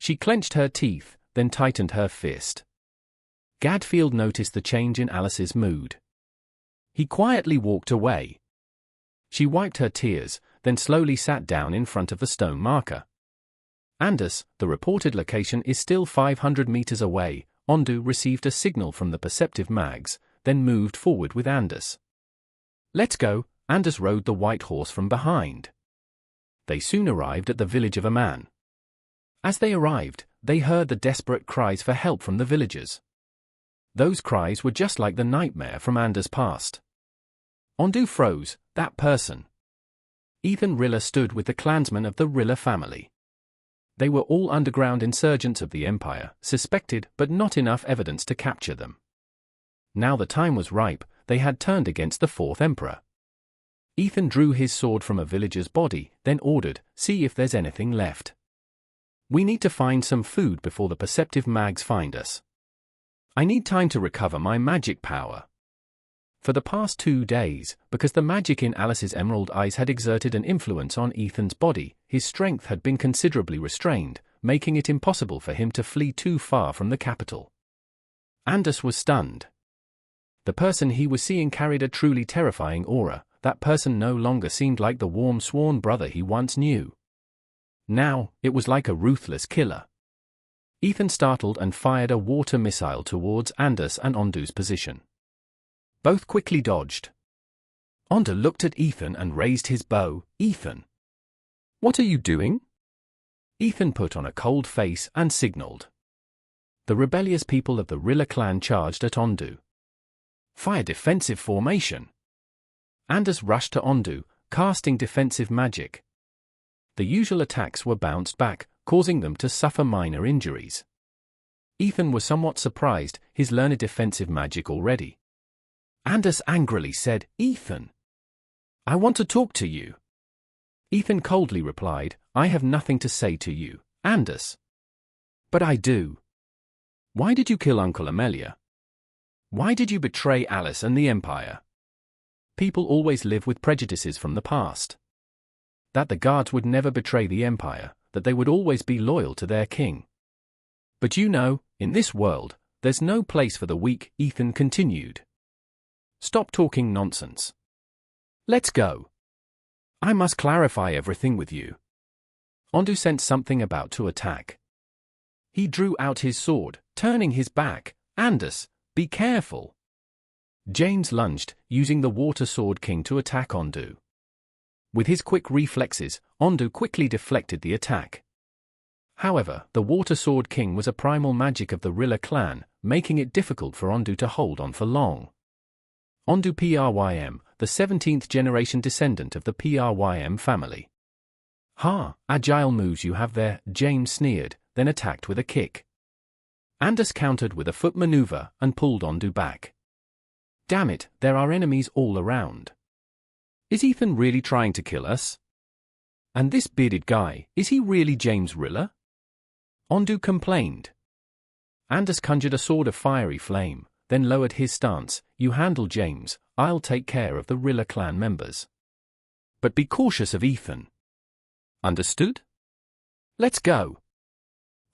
She clenched her teeth, then tightened her fist. Gadfield noticed the change in Alice's mood. He quietly walked away. She wiped her tears, then slowly sat down in front of the stone marker. Anders, the reported location is still 500 meters away. Ondu received a signal from the perceptive mags, then moved forward with Anders. Let's go. Anders rode the white horse from behind. They soon arrived at the village of a man. As they arrived, they heard the desperate cries for help from the villagers. Those cries were just like the nightmare from Anders' past. Ondu froze. That person. Ethan Rilla stood with the clansmen of the Rilla family. They were all underground insurgents of the Empire, suspected but not enough evidence to capture them. Now the time was ripe, they had turned against the fourth emperor. Ethan drew his sword from a villager's body, then ordered, "See if there's anything left. We need to find some food before the perceptive mags find us. I need time to recover my magic power." For the past 2 days, because the magic in Alice's emerald eyes had exerted an influence on Ethan's body, his strength had been considerably restrained, making it impossible for him to flee too far from the capital. Anders was stunned. The person he was seeing carried a truly terrifying aura. That person no longer seemed like the warm sworn brother he once knew. Now, it was like a ruthless killer. Ethan startled and fired a water missile towards Anders and Ondu's position. Both quickly dodged. Ondu looked at Ethan and raised his bow. "Ethan, what are you doing?" Ethan put on a cold face and signaled. The rebellious people of the Rilla clan charged at Ondu. "Fire defensive formation." Anders rushed to Ondu, casting defensive magic. The usual attacks were bounced back, causing them to suffer minor injuries. Ethan was somewhat surprised, his learned defensive magic already. Anders angrily said, "Ethan, I want to talk to you." Ethan coldly replied, "I have nothing to say to you, Anders." "But I do. Why did you kill Uncle Amelia? Why did you betray Alice and the Empire?" People always live with prejudices from the past. That the guards would never betray the Empire, that they would always be loyal to their king. "But you know, in this world, there's no place for the weak," Ethan continued. "Stop talking nonsense. Let's go. I must clarify everything with you." Ondu sensed something about to attack. He drew out his sword, turning his back. "Anders, be careful." James lunged, using the Water Sword King to attack Ondu. With his quick reflexes, Ondu quickly deflected the attack. However, the Water Sword King was a primal magic of the Rilla clan, making it difficult for Ondu to hold on for long. Ondu Prym, the 17th generation descendant of the Prym family. "Ha, agile moves you have there," James sneered, then attacked with a kick. Anders countered with a foot maneuver and pulled Ondu back. "Damn it, there are enemies all around. Is Ethan really trying to kill us? And this bearded guy, is he really James Rilla?" Ondu complained. Anders conjured a sword of fiery flame, then lowered his stance. "You handle James, I'll take care of the Rilla clan members. But be cautious of Ethan. Understood? Let's go."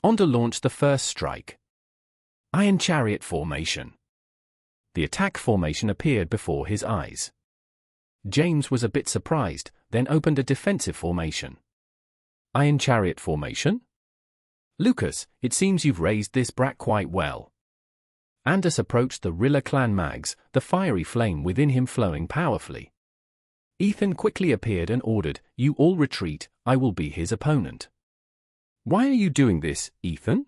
Ondu launched the first strike. Iron Chariot Formation. The attack formation appeared before his eyes. James was a bit surprised, then opened a defensive formation. "Iron Chariot Formation? Lucas, it seems you've raised this brat quite well." Anders approached the Rilla clan mags, the fiery flame within him flowing powerfully. Ethan quickly appeared and ordered, "You all retreat, I will be his opponent." "Why are you doing this, Ethan?"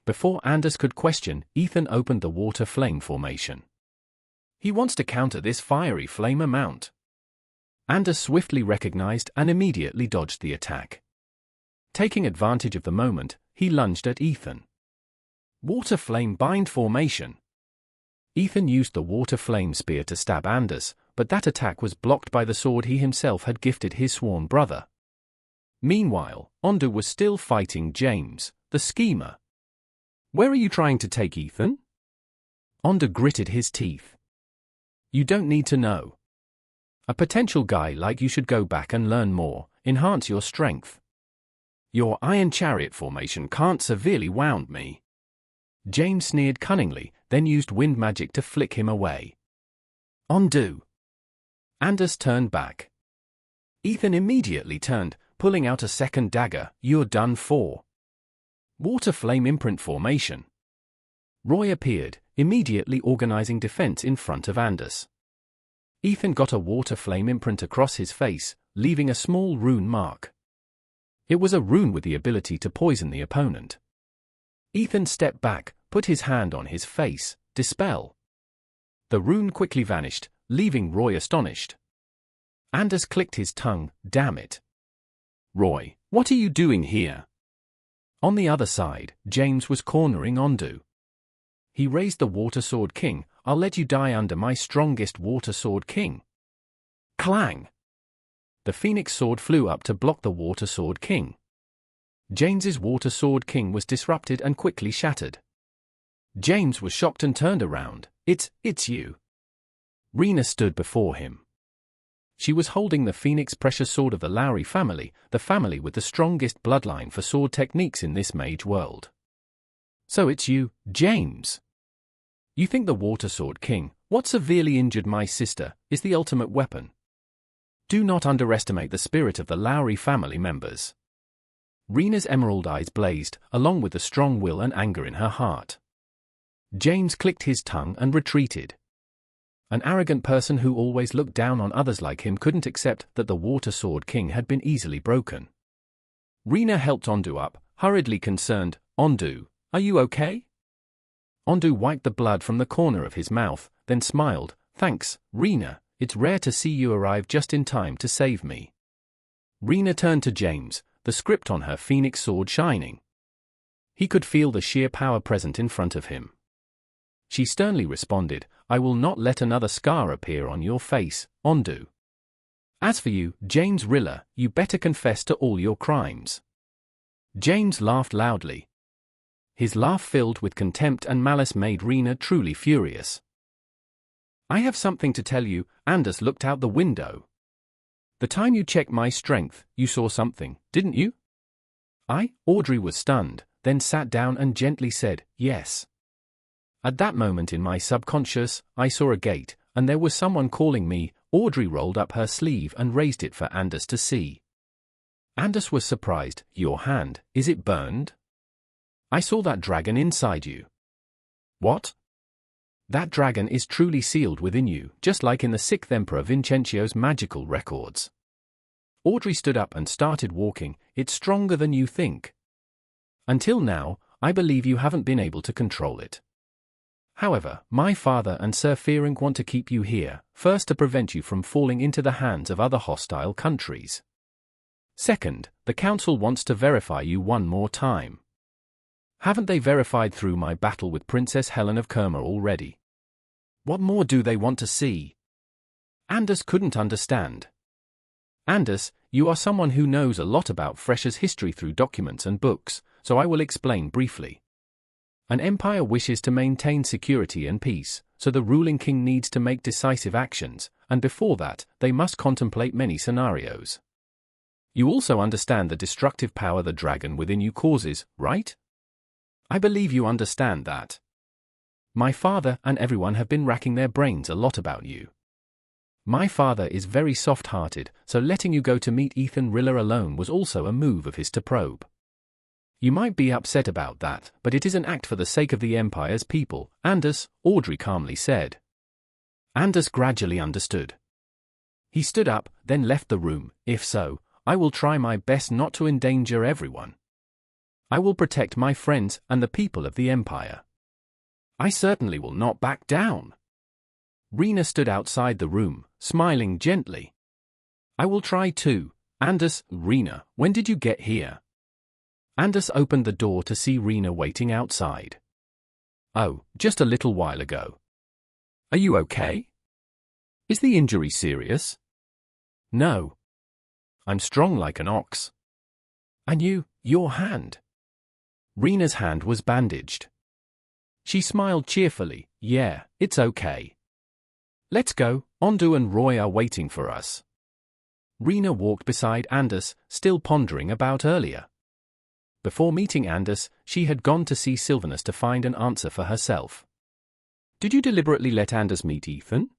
Before Anders could question, Ethan opened the water flame formation. "He wants to counter this fiery flame amount." Anders swiftly recognized and immediately dodged the attack. Taking advantage of the moment, he lunged at Ethan. Water Flame Bind Formation. Ethan used the Water Flame Spear to stab Anders, but that attack was blocked by the sword he himself had gifted his sworn brother. Meanwhile, Ondu was still fighting James, the schemer. "Where are you trying to take Ethan?" Ondu gritted his teeth. "You don't need to know. A potential guy like you should go back and learn more, enhance your strength. Your iron chariot formation can't severely wound me. James sneered cunningly, then used wind magic to flick him away. Undo. Anders turned back. Ethan immediately turned, pulling out a second dagger. You're done for. Water flame imprint formation. Roy appeared, immediately organizing defense in front of Anders. Ethan got a water flame imprint across his face, leaving a small rune mark. It was a rune with the ability to poison the opponent. Ethan stepped back, put his hand on his face. Dispel. The rune quickly vanished, leaving Roy astonished. Anders clicked his tongue. Damn it. Roy, what are you doing here? On the other side, James was cornering Ondu. He raised the Water Sword King. I'll let you die under my strongest Water Sword King. Clang! The Phoenix Sword flew up to block the Water Sword King. James's Water Sword King was disrupted and quickly shattered. James was shocked and turned around. It's you. Rina stood before him. She was holding the Phoenix Precious Sword of the Lowry family, the family with the strongest bloodline for sword techniques in this mage world. So it's you, James. You think the Water Sword King, what severely injured my sister, is the ultimate weapon? Do not underestimate the spirit of the Lowry family members. Rina's emerald eyes blazed, along with the strong will and anger in her heart. James clicked his tongue and retreated. An arrogant person who always looked down on others like him couldn't accept that the Water Sword King had been easily broken. Rina helped Ondu up, hurriedly concerned. Ondu, are you okay? Ondu wiped the blood from the corner of his mouth, then smiled. Thanks, Rina, it's rare to see you arrive just in time to save me. Rina turned to James, the script on her Phoenix Sword shining. He could feel the sheer power present in front of him. She sternly responded, I will not let another scar appear on your face, Ondu. As for you, James Rilla, you better confess to all your crimes. James laughed loudly. His laugh filled with contempt and malice made Rina truly furious. I have something to tell you. Anders looked out the window. The time you checked my strength, you saw something, didn't you? Audrey was stunned, then sat down and gently said, yes. At that moment in my subconscious, I saw a gate, and there was someone calling me. Audrey rolled up her sleeve and raised it for Anders to see. Anders was surprised. Your hand, is it burned? I saw that dragon inside you. What? That dragon is truly sealed within you, just like in the 6th Emperor Vincentio's magical records. Audrey stood up and started walking. It's stronger than you think. Until now, I believe you haven't been able to control it. However, my father and Sir Fearing want to keep you here, first to prevent you from falling into the hands of other hostile countries. Second, the Council wants to verify you one more time. Haven't they verified through my battle with Princess Helen of Kerma already? What more do they want to see? Anders couldn't understand. Anders, you are someone who knows a lot about Fresher's history through documents and books, so I will explain briefly. An empire wishes to maintain security and peace, so the ruling king needs to make decisive actions, and before that, they must contemplate many scenarios. You also understand the destructive power the dragon within you causes, right? I believe you understand that. My father and everyone have been racking their brains a lot about you. My father is very soft-hearted, so letting you go to meet Ethan Rilla alone was also a move of his to probe. You might be upset about that, but it is an act for the sake of the Empire's people, Anders, Audrey calmly said. Anders gradually understood. He stood up, then left the room. If so, I will try my best not to endanger everyone. I will protect my friends and the people of the Empire. I certainly will not back down. Rina stood outside the room, smiling gently. I will try too. Anders, Rina, when did you get here? Anders opened the door to see Rina waiting outside. Oh, just a little while ago. Are you okay? Is the injury serious? No. I'm strong like an ox. And your hand? Rina's hand was bandaged. She smiled cheerfully. Yeah, it's okay. Let's go, Ondu and Roy are waiting for us. Rina walked beside Anders, still pondering about earlier. Before meeting Anders, she had gone to see Sylvanus to find an answer for herself. "Did you deliberately let Anders meet Ethan?"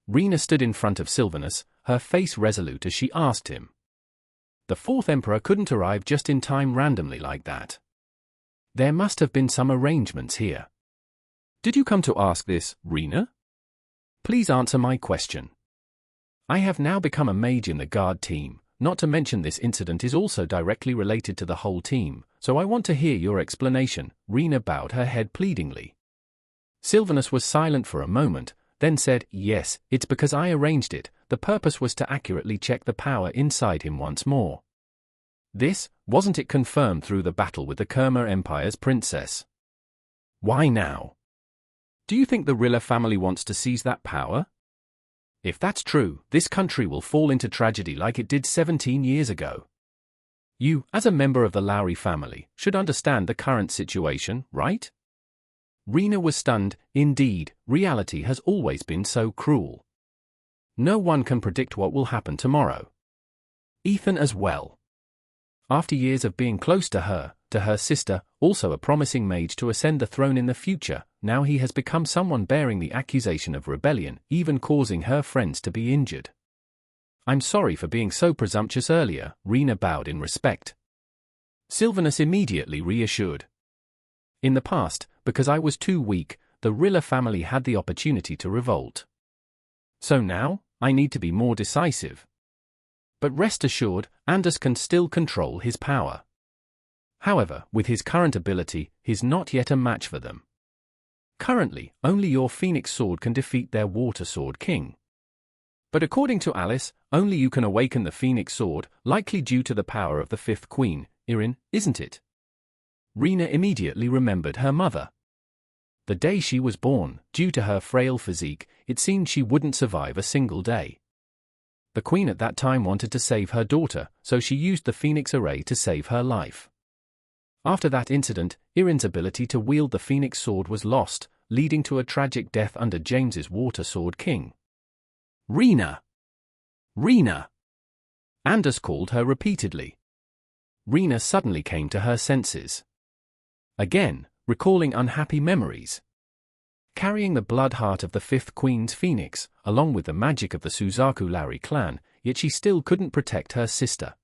Rina stood in front of Sylvanus, her face resolute as she asked him. The fourth emperor couldn't arrive just in time randomly like that. There must have been some arrangements here. "Did you come to ask this, Rina? Please answer my question. I have now become a mage in the guard team, not to mention this incident is also directly related to the whole team, so I want to hear your explanation." Rina bowed her head pleadingly. Sylvanus was silent for a moment, then said, "Yes, it's because I arranged it. The purpose was to accurately check the power inside him once more. This, wasn't it confirmed through the battle with the Kerma Empire's princess? Why now? Do you think the Rilla family wants to seize that power? If that's true, this country will fall into tragedy like it did 17 years ago. You, as a member of the Lowry family, should understand the current situation, right?" Rina was stunned. Indeed, reality has always been so cruel. No one can predict what will happen tomorrow. Ethan as well. After years of being close to her sister, also a promising mage to ascend the throne in the future, now he has become someone bearing the accusation of rebellion, even causing her friends to be injured. "I'm sorry for being so presumptuous earlier," Rina bowed in respect. Sylvanus immediately reassured. "In the past, because I was too weak, the Rilla family had the opportunity to revolt. So now, I need to be more decisive. But rest assured, Anders can still control his power. However, with his current ability, he's not yet a match for them. Currently, only your Phoenix Sword can defeat their Water Sword King. But according to Alice, only you can awaken the Phoenix Sword, likely due to the power of the fifth queen, Irin, isn't it?" Rina immediately remembered her mother. The day she was born, due to her frail physique, it seemed she wouldn't survive a single day. The queen at that time wanted to save her daughter, so she used the Phoenix Array to save her life. After that incident, Irin's ability to wield the Phoenix Sword was lost, leading to a tragic death under James's Water Sword King. "Rina! Rina!" Anders called her repeatedly. Rina suddenly came to her senses. Again, recalling unhappy memories. Carrying the blood heart of the fifth queen's phoenix, along with the magic of the Suzaku Lowry clan, yet she still couldn't protect her sister.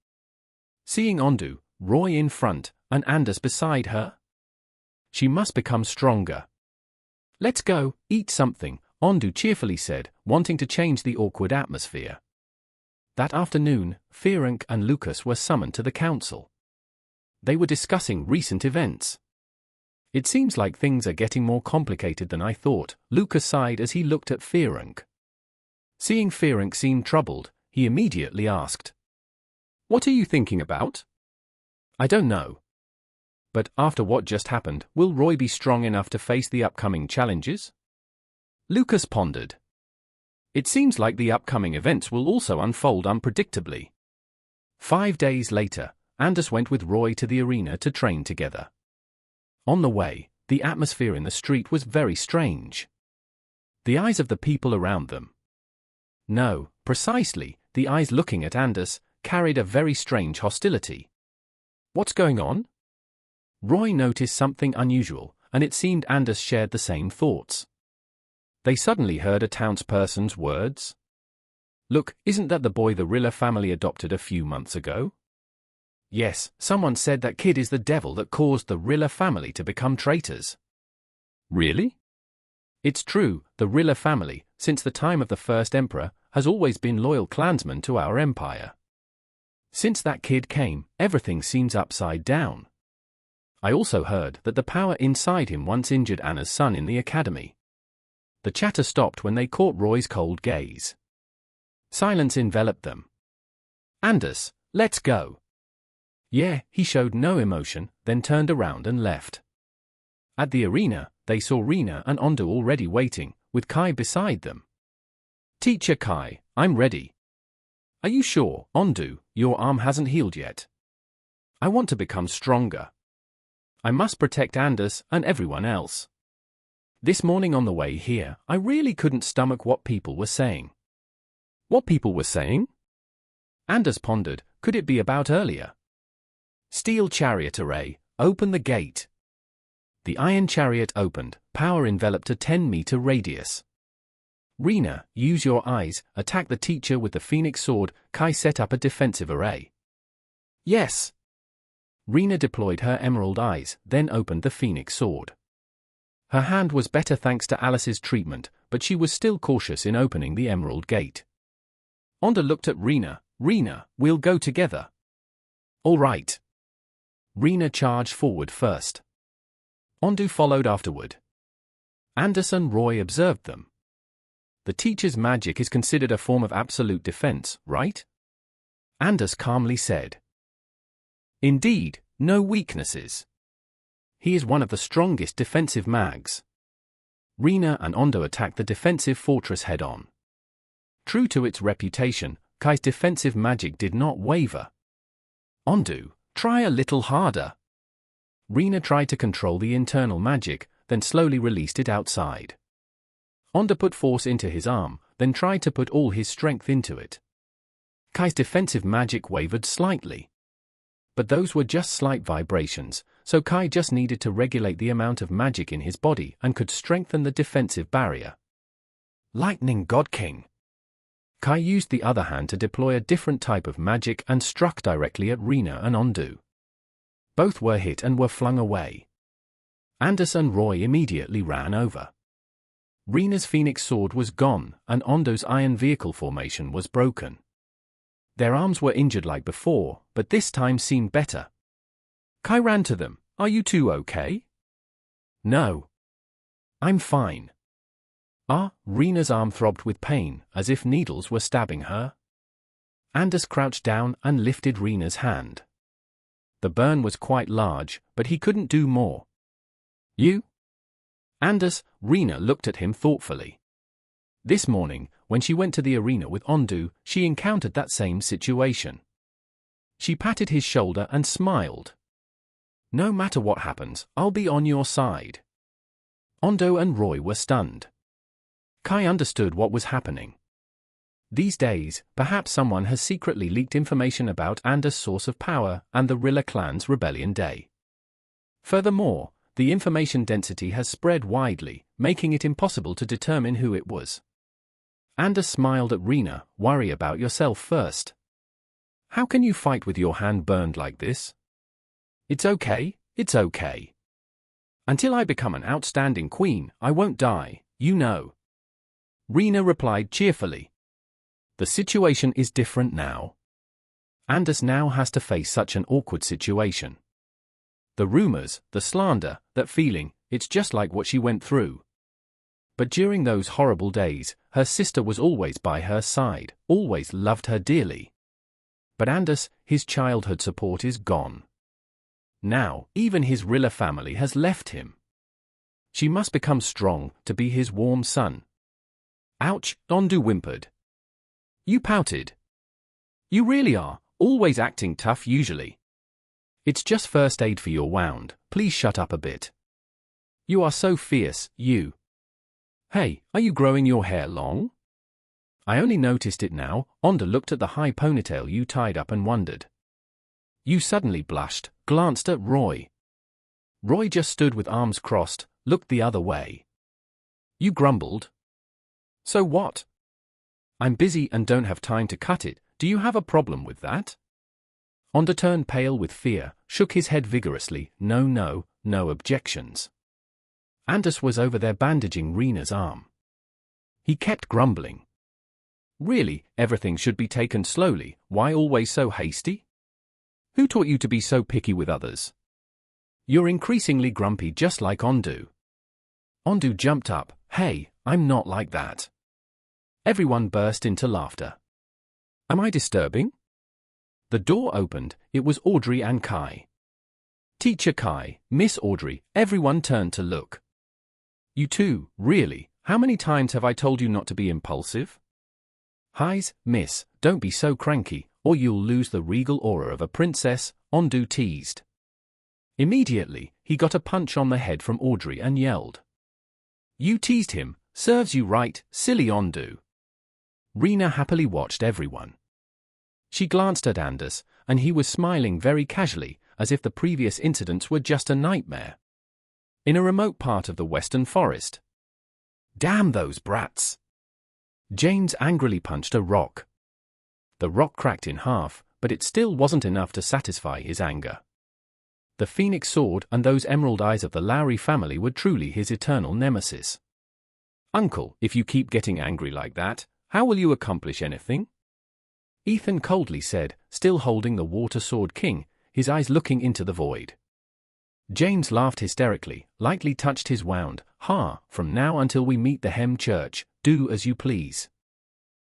Seeing Ondu, Roy in front, and Anders beside her? She must become stronger. "Let's go, eat something," Ondu cheerfully said, wanting to change the awkward atmosphere. That afternoon, Ferenc and Lucas were summoned to the council. They were discussing recent events. "It seems like things are getting more complicated than I thought," Lucas sighed as he looked at Ferenc. Seeing Ferenc seem troubled, he immediately asked, "What are you thinking about?" "I don't know. But after what just happened, will Roy be strong enough to face the upcoming challenges?" Lucas pondered. "It seems like the upcoming events will also unfold unpredictably." 5 days later, Anders went with Roy to the arena to train together. On the way, the atmosphere in the street was very strange. The eyes of the people around them. No, precisely, the eyes looking at Anders, carried a very strange hostility. "What's going on?" Roy noticed something unusual, and it seemed Anders shared the same thoughts. They suddenly heard a townsperson's words. "Look, isn't that the boy the Rilla family adopted a few months ago?" "Yes, someone said that kid is the devil that caused the Rilla family to become traitors." "Really?" "It's true, the Rilla family, since the time of the first emperor, has always been loyal clansmen to our empire. Since that kid came, everything seems upside down. I also heard that the power inside him once injured Anna's son in the academy." The chatter stopped when they caught Roy's cold gaze. Silence enveloped them. "Anders, let's go." "Yeah," he showed no emotion, then turned around and left. At the arena, they saw Rina and Ondu already waiting, with Kai beside them. "Teacher Kai, I'm ready." "Are you sure, Ondu, your arm hasn't healed yet?" "I want to become stronger. I must protect Anders and everyone else." This morning on the way here, I really couldn't stomach what people were saying. "What people were saying?" Anders pondered, could it be about earlier? Steel chariot array, open the gate. The iron chariot opened, power enveloped a 10-meter radius. Rina, use your eyes, attack the teacher with the phoenix sword. Kai set up a defensive array. Yes. Rina deployed her emerald eyes, then opened the phoenix sword. Her hand was better thanks to Alice's treatment, but she was still cautious in opening the emerald gate. Onda looked at Rina. Rina, we'll go together. All right. Rina charged forward first. Ondu followed afterward. Anders and Roy observed them. The teacher's magic is considered a form of absolute defense, right? Anders calmly said. Indeed, no weaknesses. He is one of the strongest defensive mags. Rina and Ondo attacked the defensive fortress head-on. True to its reputation, Kai's defensive magic did not waver. Ondu, try a little harder. Rina tried to control the internal magic, then slowly released it outside. Onda put force into his arm, then tried to put all his strength into it. Kai's defensive magic wavered slightly. But those were just slight vibrations, so Kai just needed to regulate the amount of magic in his body and could strengthen the defensive barrier. Lightning God King. Kai used the other hand to deploy a different type of magic and struck directly at Rina and Ondu. Both were hit and were flung away. Anders and Roy immediately ran over. Rina's phoenix sword was gone, and Ondo's iron vehicle formation was broken. Their arms were injured like before, but this time seemed better. Kai ran to them. Are you two okay? No. I'm fine. Rina's arm throbbed with pain, as if needles were stabbing her. Anders crouched down and lifted Rina's hand. The burn was quite large, but he couldn't do more. You? Anders, Rina looked at him thoughtfully. This morning, when she went to the arena with Ondu, she encountered that same situation. She patted his shoulder and smiled. No matter what happens, I'll be on your side. Ondo and Roy were stunned. Kai understood what was happening. These days, perhaps someone has secretly leaked information about Anders' source of power and the Rilla clan's rebellion day. Furthermore, the information density has spread widely, making it impossible to determine who it was. Anders smiled at Rina. Worry about yourself first. How can you fight with your hand burned like this? It's okay, it's okay. Until I become an outstanding queen, I won't die, you know. Rina replied cheerfully. The situation is different now. Anders now has to face such an awkward situation. The rumors, the slander, that feeling, it's just like what she went through. But during those horrible days, her sister was always by her side, always loved her dearly. But Anders, his childhood support is gone. Now, even his Rilla family has left him. She must become strong to be his warm son. Ouch, Ondu whimpered. You pouted. You really are, always acting tough usually. It's just first aid for your wound, please shut up a bit. You are so fierce, you. Hey, are you growing your hair long? I only noticed it now. Onda looked at the high ponytail you tied up and wondered. You suddenly blushed, glanced at Roy. Roy just stood with arms crossed, looked the other way. You grumbled. So what? I'm busy and don't have time to cut it. Do you have a problem with that? Onda turned pale with fear, shook his head vigorously. No objections. Anders was over there bandaging Rina's arm. He kept grumbling. Really, everything should be taken slowly. Why always so hasty? Who taught you to be so picky with others? You're increasingly grumpy just like Ondu. Ondu jumped up. Hey, I'm not like that. Everyone burst into laughter. Am I disturbing? The door opened. It was Audrey and Kai. Teacher Kai, Miss Audrey, everyone turned to look. You two, really, how many times have I told you not to be impulsive? Highs, miss, don't be so cranky, or you'll lose the regal aura of a princess, Ondu teased. Immediately, he got a punch on the head from Audrey and yelled. You teased him, serves you right, silly Ondu. Rina happily watched everyone. She glanced at Anders, and he was smiling very casually, as if the previous incidents were just a nightmare. In a remote part of the western forest. Damn those brats! James angrily punched a rock. The rock cracked in half, but it still wasn't enough to satisfy his anger. The phoenix sword and those emerald eyes of the Lowry family were truly his eternal nemesis. Uncle, if you keep getting angry like that, how will you accomplish anything? Ethan coldly said, still holding the water sword king, his eyes looking into the void. James laughed hysterically, lightly touched his wand. From now until we meet the Hem Church, do as you please.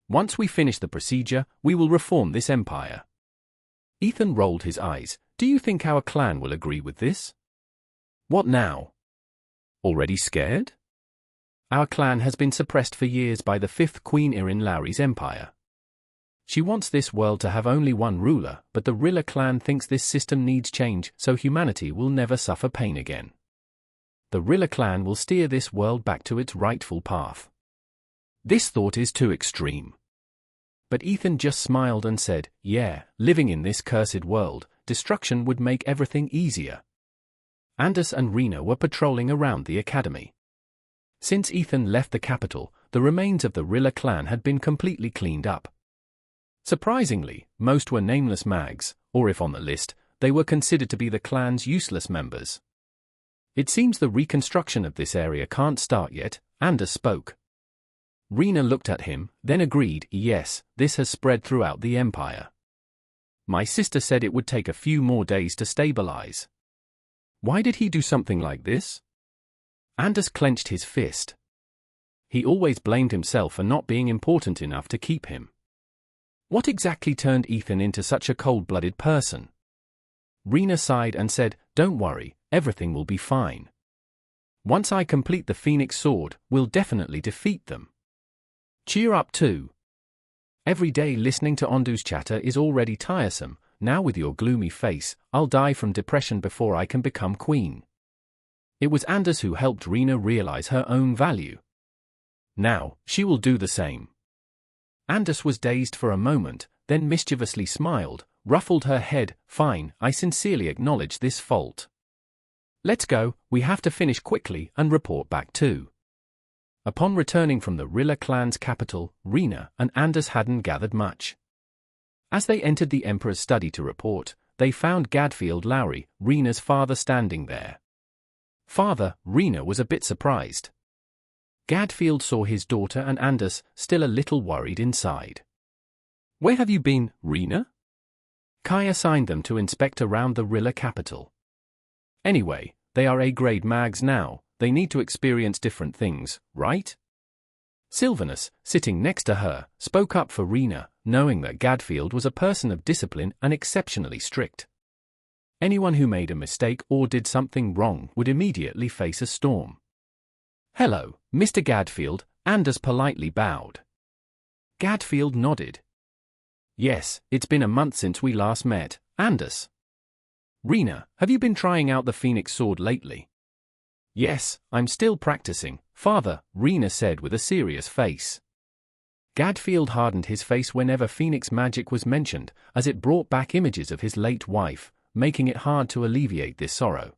Once we finish the procedure, we will reform this empire. Ethan rolled his eyes. Do you think our clan will agree with this? What now? Already scared? Our clan has been suppressed for years by the 5th Queen in Lowry's empire. She wants this world to have only one ruler, but the Rilla clan thinks this system needs change so humanity will never suffer pain again. The Rilla clan will steer this world back to its rightful path. This thought is too extreme. But Ethan just smiled and said, yeah, living in this cursed world, destruction would make everything easier. Anders and Rina were patrolling around the academy. Since Ethan left the capital, the remains of the Rilla clan had been completely cleaned up. Surprisingly, most were nameless mags, or if on the list, they were considered to be the clan's useless members. It seems the reconstruction of this area can't start yet, Anders spoke. Rina looked at him, then agreed, yes, this has spread throughout the empire. My sister said it would take a few more days to stabilize. Why did he do something like this? Anders clenched his fist. He always blamed himself for not being important enough to keep him. What exactly turned Ethan into such a cold-blooded person? Rina sighed and said, don't worry, everything will be fine. Once I complete the Phoenix Sword, we'll definitely defeat them. Cheer up too. Every day listening to Ondu's chatter is already tiresome, now with your gloomy face, I'll die from depression before I can become queen. It was Anders who helped Rina realize her own value. Now, she will do the same. Anders was dazed for a moment, then mischievously smiled, ruffled her head, fine, I sincerely acknowledge this fault. Let's go, we have to finish quickly and report back too. Upon returning from the Rilla clan's capital, Rina and Anders hadn't gathered much. As they entered the Emperor's study to report, they found Gadfield Lowry, Rina's father, standing there. Father, Rina was a bit surprised. Gadfield saw his daughter and Anders, still a little worried inside. Where have you been, Rina? Kai assigned them to inspect around the Rilla capital. Anyway, they are A-grade mags now. They need to experience different things, right? Sylvanus, sitting next to her, spoke up for Rina, knowing that Gadfield was a person of discipline and exceptionally strict. Anyone who made a mistake or did something wrong would immediately face a storm. Hello, Mr. Gadfield, Anders politely bowed. Gadfield nodded. Yes, it's been a month since we last met, Anders. Rina, have you been trying out the Phoenix Sword lately? Yes, I'm still practicing, Father, Rina said with a serious face. Gadfield hardened his face whenever Phoenix magic was mentioned, as it brought back images of his late wife, making it hard to alleviate this sorrow.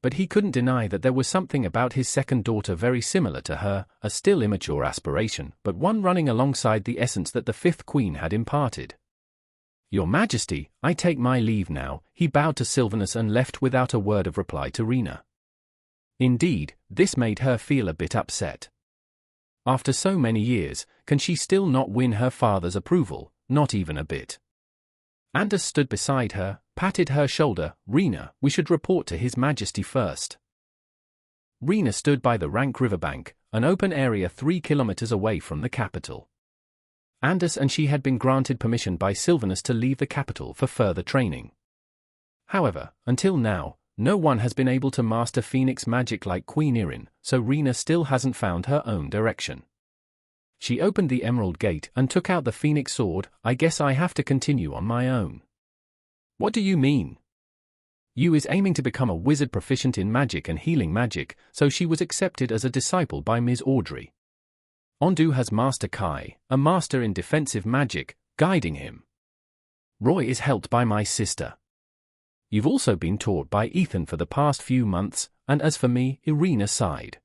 But he couldn't deny that there was something about his second daughter very similar to her, a still immature aspiration, but one running alongside the essence that the 5th Queen had imparted. Your Majesty, I take my leave now, he bowed to Sylvanus and left without a word of reply to Rina. Indeed, this made her feel a bit upset. After so many years, can she still not win her father's approval? Not even a bit. Anders stood beside her, patted her shoulder. Rina, we should report to His Majesty first. Rina stood by the Rank riverbank, an open area 3 kilometers away from the capital. Anders and she had been granted permission by Sylvanus to leave the capital for further training. However, until now, no one has been able to master Phoenix magic like Queen Irin, so Rina still hasn't found her own direction. She opened the emerald gate and took out the Phoenix Sword. I guess I have to continue on my own. What do you mean? Yu is aiming to become a wizard proficient in magic and healing magic, so she was accepted as a disciple by Ms. Audrey. Ondu has Master Kai, a master in defensive magic, guiding him. Roy is helped by my sister. you've also been taught by Ethan for the past few months, and as for me, Rina sighed.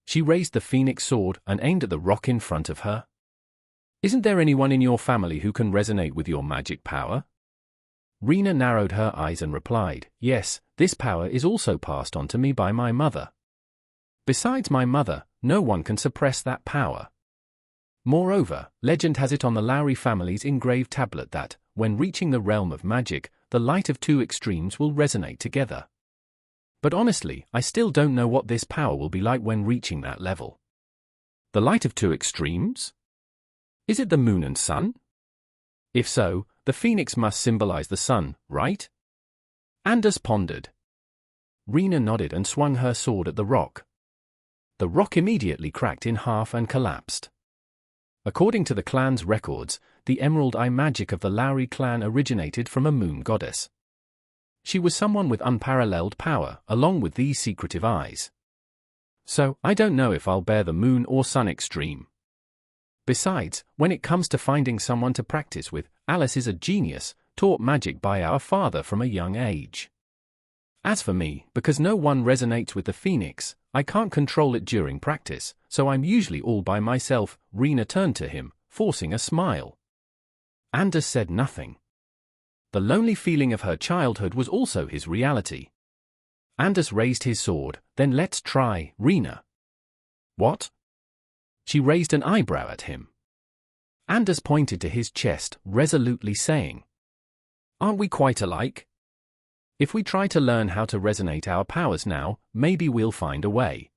She raised the phoenix sword and aimed at the rock in front of her. Isn't there anyone in your family who can resonate with your magic power? Rina narrowed her eyes and replied, yes, this power is also passed on to me by my mother. Besides my mother, no one can suppress that power. Moreover, legend has it on the Lowry family's engraved tablet that, when reaching the realm of magic, the light of two extremes will resonate together. But honestly, I still don't know what this power will be like when reaching that level. The light of two extremes? Is it the moon and sun? If so, the phoenix must symbolize the sun, right? Anders pondered. Rina nodded and swung her sword at the rock. The rock immediately cracked in half and collapsed. According to the clan's records, the emerald eye magic of the Lowry clan originated from a moon goddess. She was someone with unparalleled power, along with these secretive eyes. So, I don't know if I'll bear the moon or sun extreme. Besides, when it comes to finding someone to practice with, Alice is a genius, taught magic by our father from a young age. As for me, because no one resonates with the phoenix, I can't control it during practice, so I'm usually all by myself. Rina turned to him, forcing a smile. Anders said nothing. The lonely feeling of her childhood was also his reality. Anders raised his sword, then let's try, Rina. What? She raised an eyebrow at him. Anders pointed to his chest, resolutely saying, aren't we quite alike? If we try to learn how to resonate our powers now, maybe we'll find a way.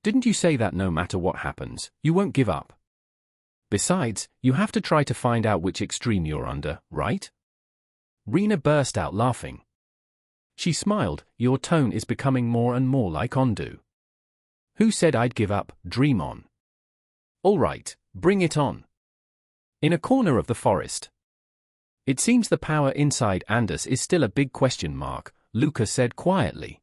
Didn't you say that no matter what happens, you won't give up? Besides, you have to try to find out which extreme you're under, right? Rina burst out laughing. She smiled, your tone is becoming more and more like Ondu. Who said I'd give up? Dream on. All right, bring it on. In a corner of the forest. It seems the power inside Anders is still a big question mark, Luca said quietly.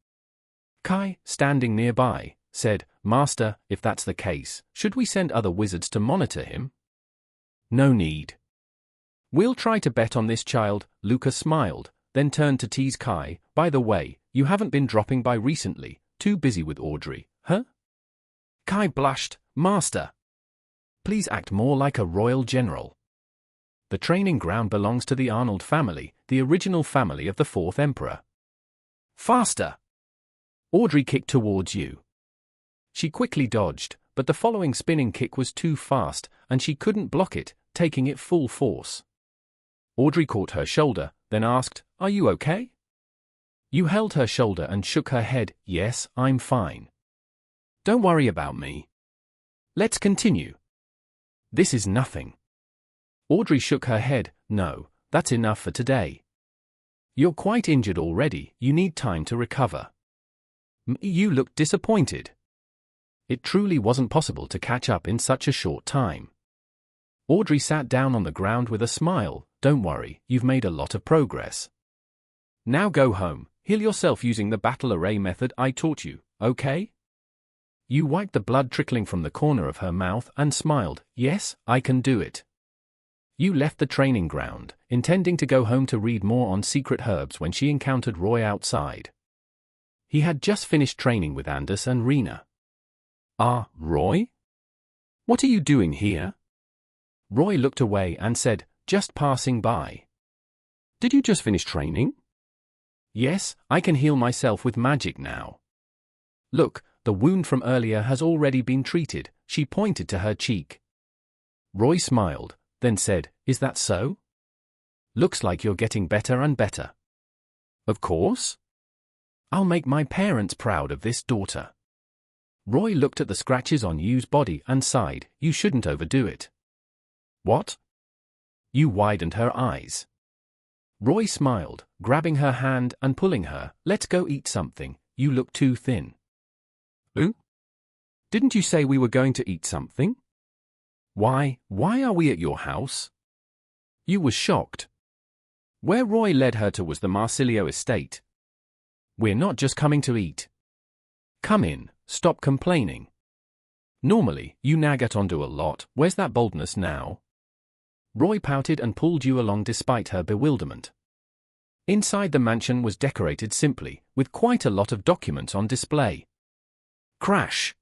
Kai, standing nearby, said, Master, if that's the case, should we send other wizards to monitor him? No need. We'll try to bet on this child, Luca smiled, then turned to tease Kai, by the way, you haven't been dropping by recently, too busy with Audrey, huh? Kai blushed, Master. Please act more like a royal general. The training ground belongs to the Arnold family, the original family of the fourth emperor. Faster! Audrey kicked towards you. She quickly dodged, but the following spinning kick was too fast, and she couldn't block it, taking it full force. Audrey caught her shoulder, then asked, are you okay? You held her shoulder and shook her head, yes, I'm fine. Don't worry about me. Let's continue. This is nothing. Audrey shook her head, no, that's enough for today. You're quite injured already, you need time to recover. You looked disappointed. It truly wasn't possible to catch up in such a short time. Audrey sat down on the ground with a smile, don't worry, you've made a lot of progress. Now go home, heal yourself using the battle array method I taught you, okay? You wiped the blood trickling from the corner of her mouth and smiled, yes, I can do it. You left the training ground, intending to go home to read more on secret herbs when she encountered Roy outside. He had just finished training with Anders and Rina. Ah, Roy? What are you doing here? Roy looked away and said, just passing by. Did you just finish training? Yes, I can heal myself with magic now. Look, the wound from earlier has already been treated, she pointed to her cheek. Roy smiled, then said, is that so? Looks like you're getting better and better. Of course. I'll make my parents proud of this daughter. Roy looked at the scratches on Yu's body and sighed, you shouldn't overdo it. What? Yu widened her eyes. Roy smiled, grabbing her hand and pulling her, let's go eat something, you look too thin. Ooh? Didn't you say we were going to eat something? Why are we at your house? Yu was shocked. Where Roy led her to was the Marsilio estate. We're not just coming to eat. Come in, stop complaining. Normally, you nag at Ondu a lot, where's that boldness now? Roy pouted and pulled Yu along despite her bewilderment. Inside the mansion was decorated simply, with quite a lot of documents on display. Crash!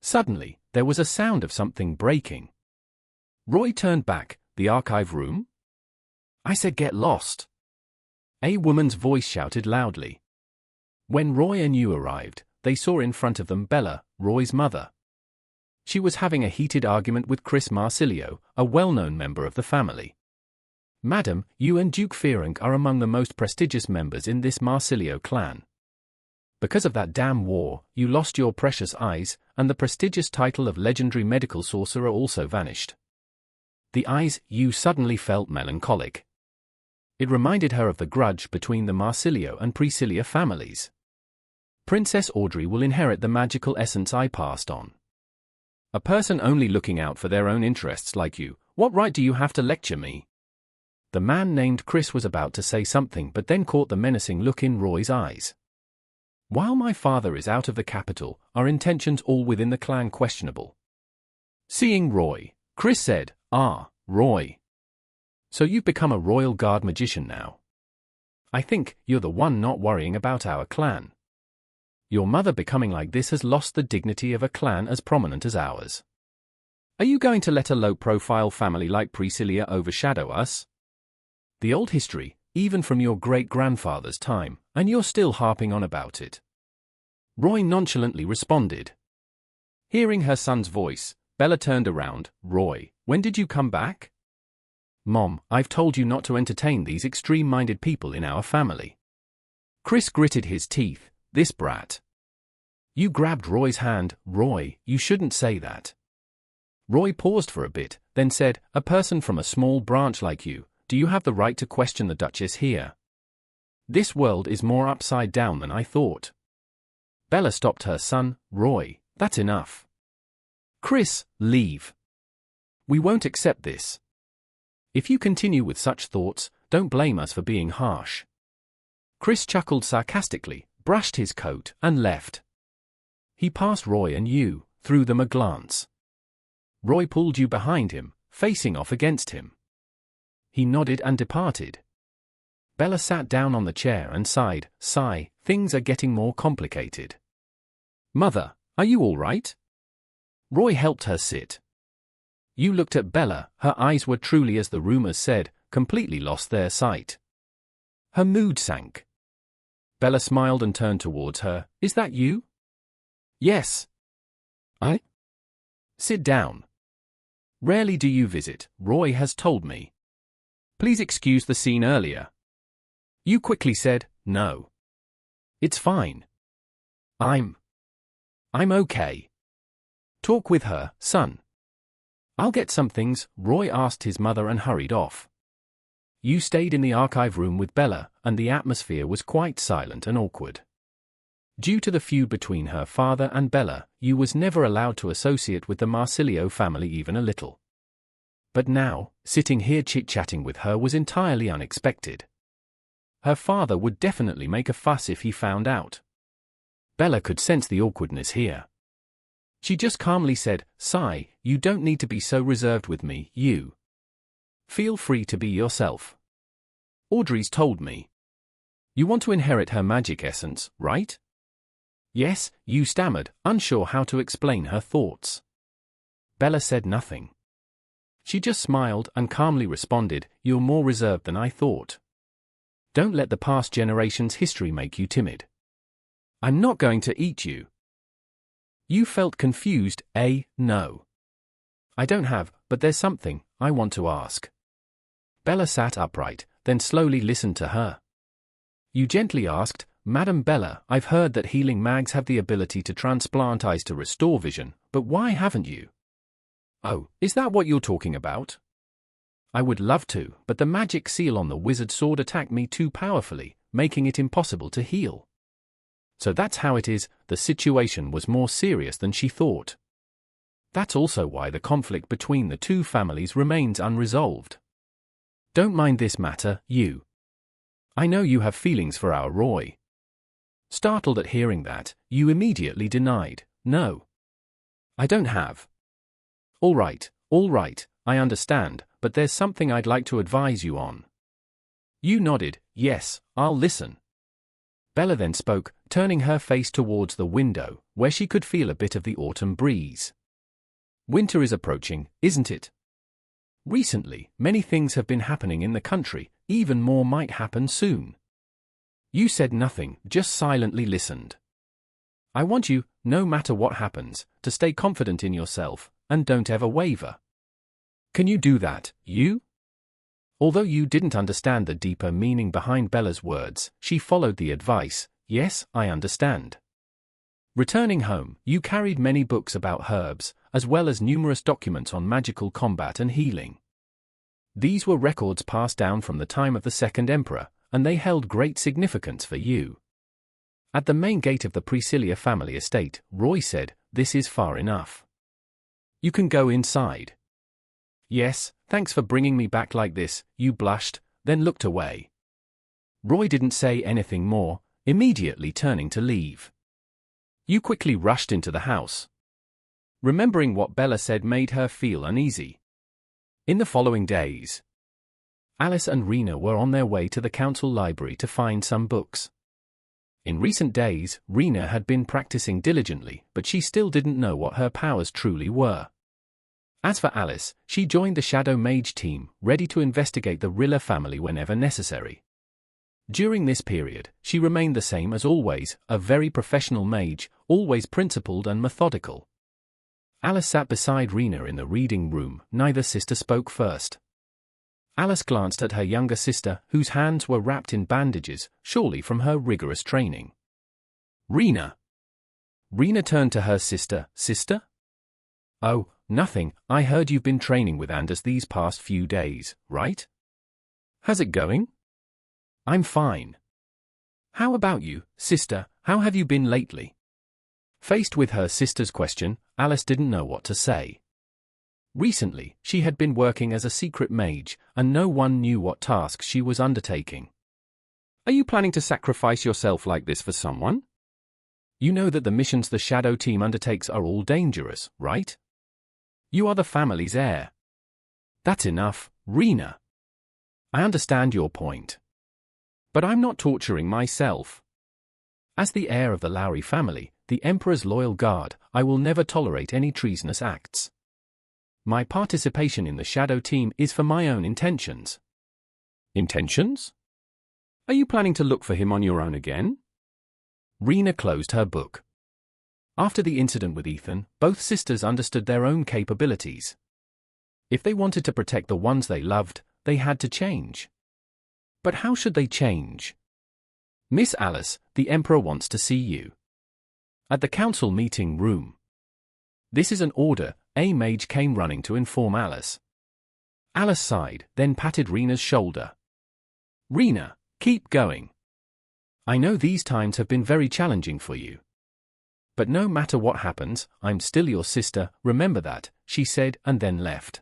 Suddenly, there was a sound of something breaking. Roy turned back. The archive room? I said get lost. A woman's voice shouted loudly. When Roy and you arrived, they saw in front of them Bella, Roy's mother. She was having a heated argument with Chris Marsilio, a well-known member of the family. Madam, you and Duke Fearing are among the most prestigious members in this Marsilio clan. Because of that damn war, you lost your precious eyes, and the prestigious title of legendary medical sorcerer also vanished. The eyes, you suddenly felt melancholic. It reminded her of the grudge between the Marsilio and Priscilla families. Princess Audrey will inherit the magical essence I passed on. A person only looking out for their own interests like you, what right do you have to lecture me? The man named Chris was about to say something but then caught the menacing look in Roy's eyes. While my father is out of the capital, our intentions all within the clan questionable. Seeing Roy, Chris said, Ah, Roy. So you've become a royal guard magician now. I think you're the one not worrying about our clan. Your mother becoming like this has lost the dignity of a clan as prominent as ours. Are you going to let a low-profile family like Priscilla overshadow us? The old history, even from your great-grandfather's time, and you're still harping on about it. Roy nonchalantly responded. Hearing her son's voice, Bella turned around. Roy, when did you come back? Mom, I've told you not to entertain these extreme-minded people in our family. Chris gritted his teeth. This brat. You grabbed Roy's hand. Roy, you shouldn't say that. Roy paused for a bit, then said, a person from a small branch like you, do you have the right to question the Duchess here? This world is more upside down than I thought. Bella stopped her son. Roy, that's enough. Chris, leave. We won't accept this. If you continue with such thoughts, don't blame us for being harsh. Chris chuckled sarcastically, brushed his coat, and left. He passed Roy and you, threw them a glance. Roy pulled you behind him, facing off against him. He nodded and departed. Bella sat down on the chair and sighed. Sigh, things are getting more complicated. Mother, are you all right? Roy helped her sit. You looked at Bella, her eyes were truly, as the rumors said, completely lost their sight. Her mood sank. Bella smiled and turned towards her. Is that you? Yes. I? Sit down. Rarely do you visit, Roy has told me. Please excuse the scene earlier. You quickly said, no. It's fine. I'm okay. Talk with her, son. I'll get some things, Roy asked his mother and hurried off. You stayed in the archive room with Bella, and the atmosphere was quite silent and awkward. Due to the feud between her father and Bella, you was never allowed to associate with the Marsilio family even a little. But now, sitting here chit-chatting with her was entirely unexpected. Her father would definitely make a fuss if he found out. Bella could sense the awkwardness here. She just calmly said, Sigh, you don't need to be so reserved with me, you. Feel free to be yourself. Audrey's told me. You want to inherit her magic essence, right? Yes, you stammered, unsure how to explain her thoughts. Bella said nothing. She just smiled and calmly responded, You're more reserved than I thought. Don't let the past generation's history make you timid. I'm not going to eat you. You felt confused, eh? No. I don't have, but there's something I want to ask. Bella sat upright, then slowly listened to her. You gently asked, Madam Bella, I've heard that healing mags have the ability to transplant eyes to restore vision, but why haven't you? Oh, is that what you're talking about? I would love to, but the magic seal on the wizard sword attacked me too powerfully, making it impossible to heal. So that's how it is, the situation was more serious than she thought. That's also why the conflict between the two families remains unresolved. Don't mind this matter, you. I know you have feelings for our Roy. Startled at hearing that, you immediately denied, No. I don't have. All right, I understand, but there's something I'd like to advise you on. You nodded, Yes, I'll listen. Bella then spoke, turning her face towards the window, where she could feel a bit of the autumn breeze. Winter is approaching, isn't it? Recently, many things have been happening in the country, even more might happen soon. You said nothing, just silently listened. I want you, no matter what happens, to stay confident in yourself, and don't ever waver. Can you do that, you? Although you didn't understand the deeper meaning behind Bella's words, she followed the advice. Yes, I understand. Returning home, you carried many books about herbs, as well as numerous documents on magical combat and healing. These were records passed down from the time of the second emperor, and they held great significance for you. At the main gate of the Priscilla family estate, Roy said, "This is far enough. You can go inside." "Yes, thanks for bringing me back like this," you blushed, then looked away. Roy didn't say anything more, immediately turning to leave. You quickly rushed into the house. Remembering what Bella said made her feel uneasy. In the following days, Alice and Rina were on their way to the council library to find some books. In recent days, Rina had been practicing diligently, but she still didn't know what her powers truly were. As for Alice, she joined the Shadow Mage team, ready to investigate the Rilla family whenever necessary. During this period, she remained the same as always, a very professional mage, always principled and methodical. Alice sat beside Rina in the reading room, neither sister spoke first. Alice glanced at her younger sister, whose hands were wrapped in bandages, surely from her rigorous training. "Rina." Rina turned to her sister. "Sister?" "Oh, nothing, I heard you've been training with Anders these past few days, right? How's it going?" "I'm fine. How about you, sister, how have you been lately?" Faced with her sister's question, Alice didn't know what to say. Recently, she had been working as a secret mage, and no one knew what tasks she was undertaking. "Are you planning to sacrifice yourself like this for someone? You know that the missions the Shadow team undertakes are all dangerous, right? You are the family's heir." "That's enough, Rina. I understand your point. But I'm not torturing myself. As the heir of the Lowry family, the Emperor's loyal guard, I will never tolerate any treasonous acts. My participation in the Shadow team is for my own intentions." "Intentions? Are you planning to look for him on your own again?" Rina closed her book. After the incident with Ethan, both sisters understood their own capabilities. If they wanted to protect the ones they loved, they had to change. But how should they change? "Miss Alice, the Emperor wants to see you." At the council meeting room. "This is an order," a mage came running to inform Alice. Alice sighed, then patted Rina's shoulder. "Rina, keep going. I know these times have been very challenging for you. But no matter what happens, I'm still your sister, remember that," she said, and then left.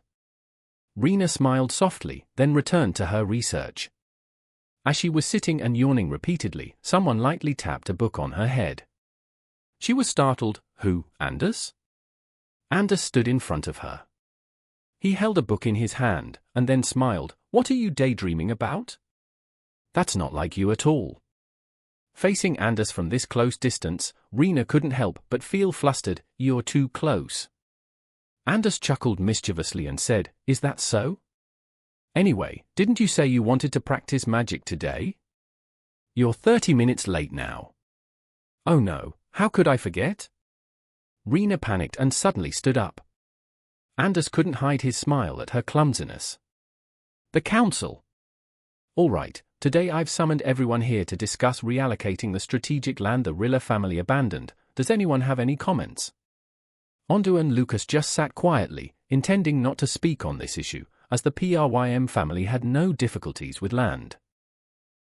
Rina smiled softly, then returned to her research. As she was sitting and yawning repeatedly, someone lightly tapped a book on her head. She was startled. "Who, Anders?" Anders stood in front of her. He held a book in his hand, and then smiled. "What are you daydreaming about?" "That's not like you at all." Facing Anders from this close distance, Rina couldn't help but feel flustered. "You're too close." Anders chuckled mischievously and said, "Is that so? Anyway, didn't you say you wanted to practice magic today? You're 30 minutes late now." "Oh no, how could I forget?" Rina panicked and suddenly stood up. Anders couldn't hide his smile at her clumsiness. "The council. All right, today I've summoned everyone here to discuss reallocating the strategic land the Rilla family abandoned. Does anyone have any comments?" Ondu and Lucas just sat quietly, intending not to speak on this issue, as the Prym family had no difficulties with land.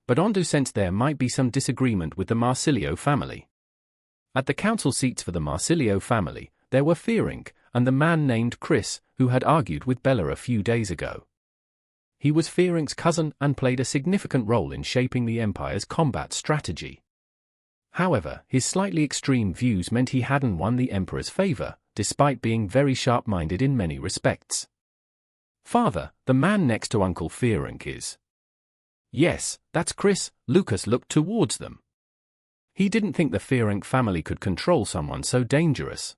But Ondu sensed there might be some disagreement with the Marsilio family. At the council seats for the Marsilio family, there were Fearing, and the man named Chris, who had argued with Bella a few days ago. He was Fearing's cousin and played a significant role in shaping the Empire's combat strategy. However, his slightly extreme views meant he hadn't won the Emperor's favor, despite being very sharp-minded in many respects. "Father, the man next to Uncle Fearing is..." Yes, that's Chris. Lucas looked towards them. He didn't think the Fearing family could control someone so dangerous.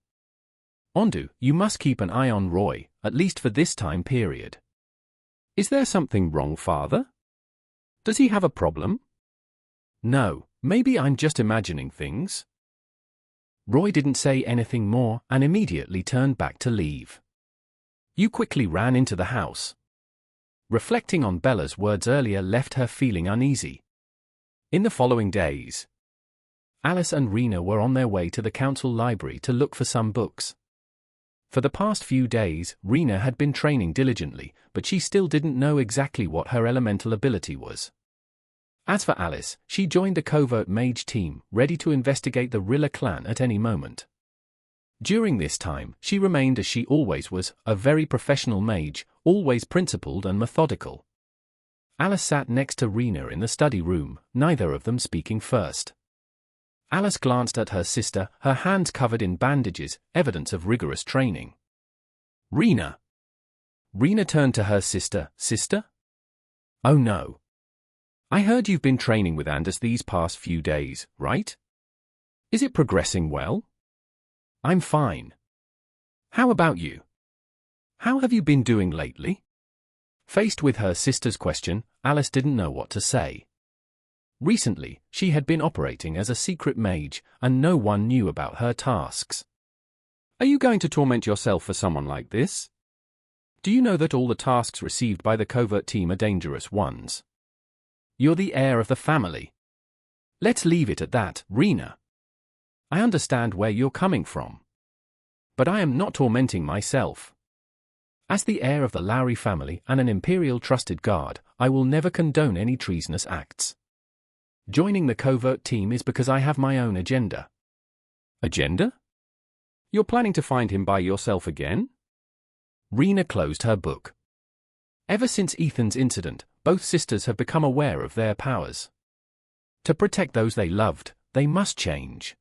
Ondu, you must keep an eye on Roy, at least for this time period. Is there something wrong, Father? Does he have a problem? No, maybe I'm just imagining things. Roy didn't say anything more and immediately turned back to leave. You quickly ran into the house. Reflecting on Bella's words earlier left her feeling uneasy. In the following days, Alice and Rina were on their way to the council library to look for some books. For the past few days, Rina had been training diligently, but she still didn't know exactly what her elemental ability was. As for Alice, she joined the covert mage team, ready to investigate the Rilla clan at any moment. During this time, she remained as she always was, a very professional mage, always principled and methodical. Alice sat next to Rina in the study room, neither of them speaking first. Alice glanced at her sister, her hands covered in bandages, evidence of rigorous training. Rina. Rina turned to her sister. Sister? Oh no. I heard you've been training with Anders these past few days, right? Is it progressing well? I'm fine. How about you? How have you been doing lately? Faced with her sister's question, Alice didn't know what to say. Recently, she had been operating as a secret mage, and no one knew about her tasks. Are you going to torment yourself for someone like this? Do you know that all the tasks received by the covert team are dangerous ones? You're the heir of the family. Let's leave it at that, Rina. I understand where you're coming from. But I am not tormenting myself. As the heir of the Lowry family and an imperial trusted guard, I will never condone any treasonous acts. Joining the covert team is because I have my own agenda. Agenda? You're planning to find him by yourself again? Rina closed her book. Ever since Ethan's incident, both sisters have become aware of their powers. To protect those they loved, they must change.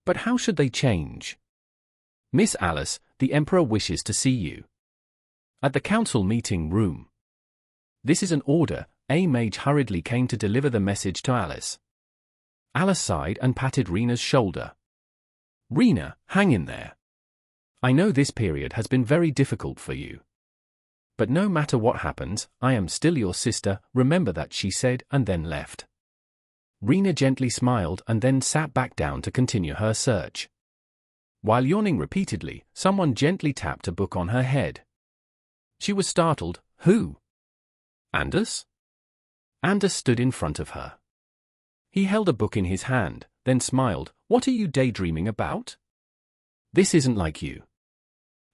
But how should they change? Miss Alice, the Emperor wishes to see you. At the council meeting room. This is an order. A mage hurriedly came to deliver the message to Alice. Alice sighed and patted Rina's shoulder. Rina, hang in there. I know this period has been very difficult for you. But no matter what happens, I am still your sister, remember that, she said, and then left. Rina gently smiled and then sat back down to continue her search. While yawning repeatedly, someone gently tapped a book on her head. She was startled. Who? Anders? Anders stood in front of her. He held a book in his hand, then smiled. What are you daydreaming about? This isn't like you.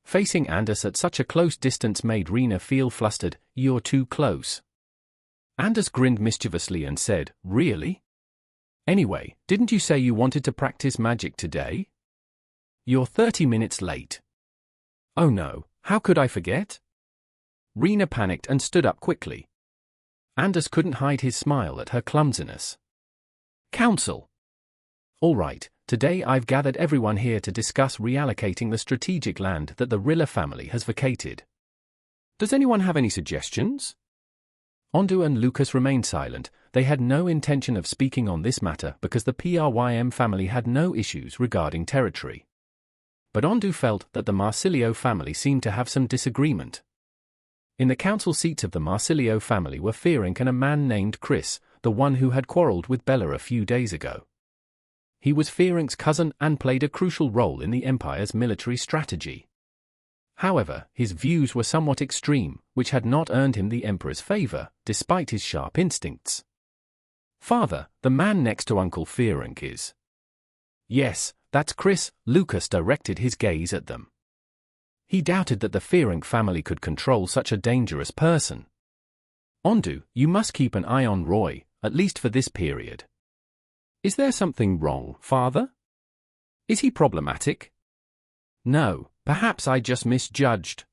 Facing Anders at such a close distance made Rina feel flustered. You're too close. Anders grinned mischievously and said, Really? Anyway, didn't you say you wanted to practice magic today? You're 30 minutes late. Oh no, how could I forget? Rina panicked and stood up quickly. Anders couldn't hide his smile at her clumsiness. Council. All right, today I've gathered everyone here to discuss reallocating the strategic land that the Rilla family has vacated. Does anyone have any suggestions? Ondu and Lucas remained silent. They had no intention of speaking on this matter because the Prym family had no issues regarding territory. But Ondu felt that the Marsilio family seemed to have some disagreement. In the council seats of the Marsilio family were Fearing and a man named Chris, the one who had quarreled with Bella a few days ago. He was Fearing's cousin and played a crucial role in the Empire's military strategy. However, his views were somewhat extreme, which had not earned him the Emperor's favor, despite his sharp instincts. Father, the man next to Uncle Fearing is. Yes, that's Chris. Lucas directed his gaze at them. He doubted that the Fearing family could control such a dangerous person. Ondu, you must keep an eye on Roy, at least for this period. Is there something wrong, Father? Is he problematic? No, perhaps I just misjudged.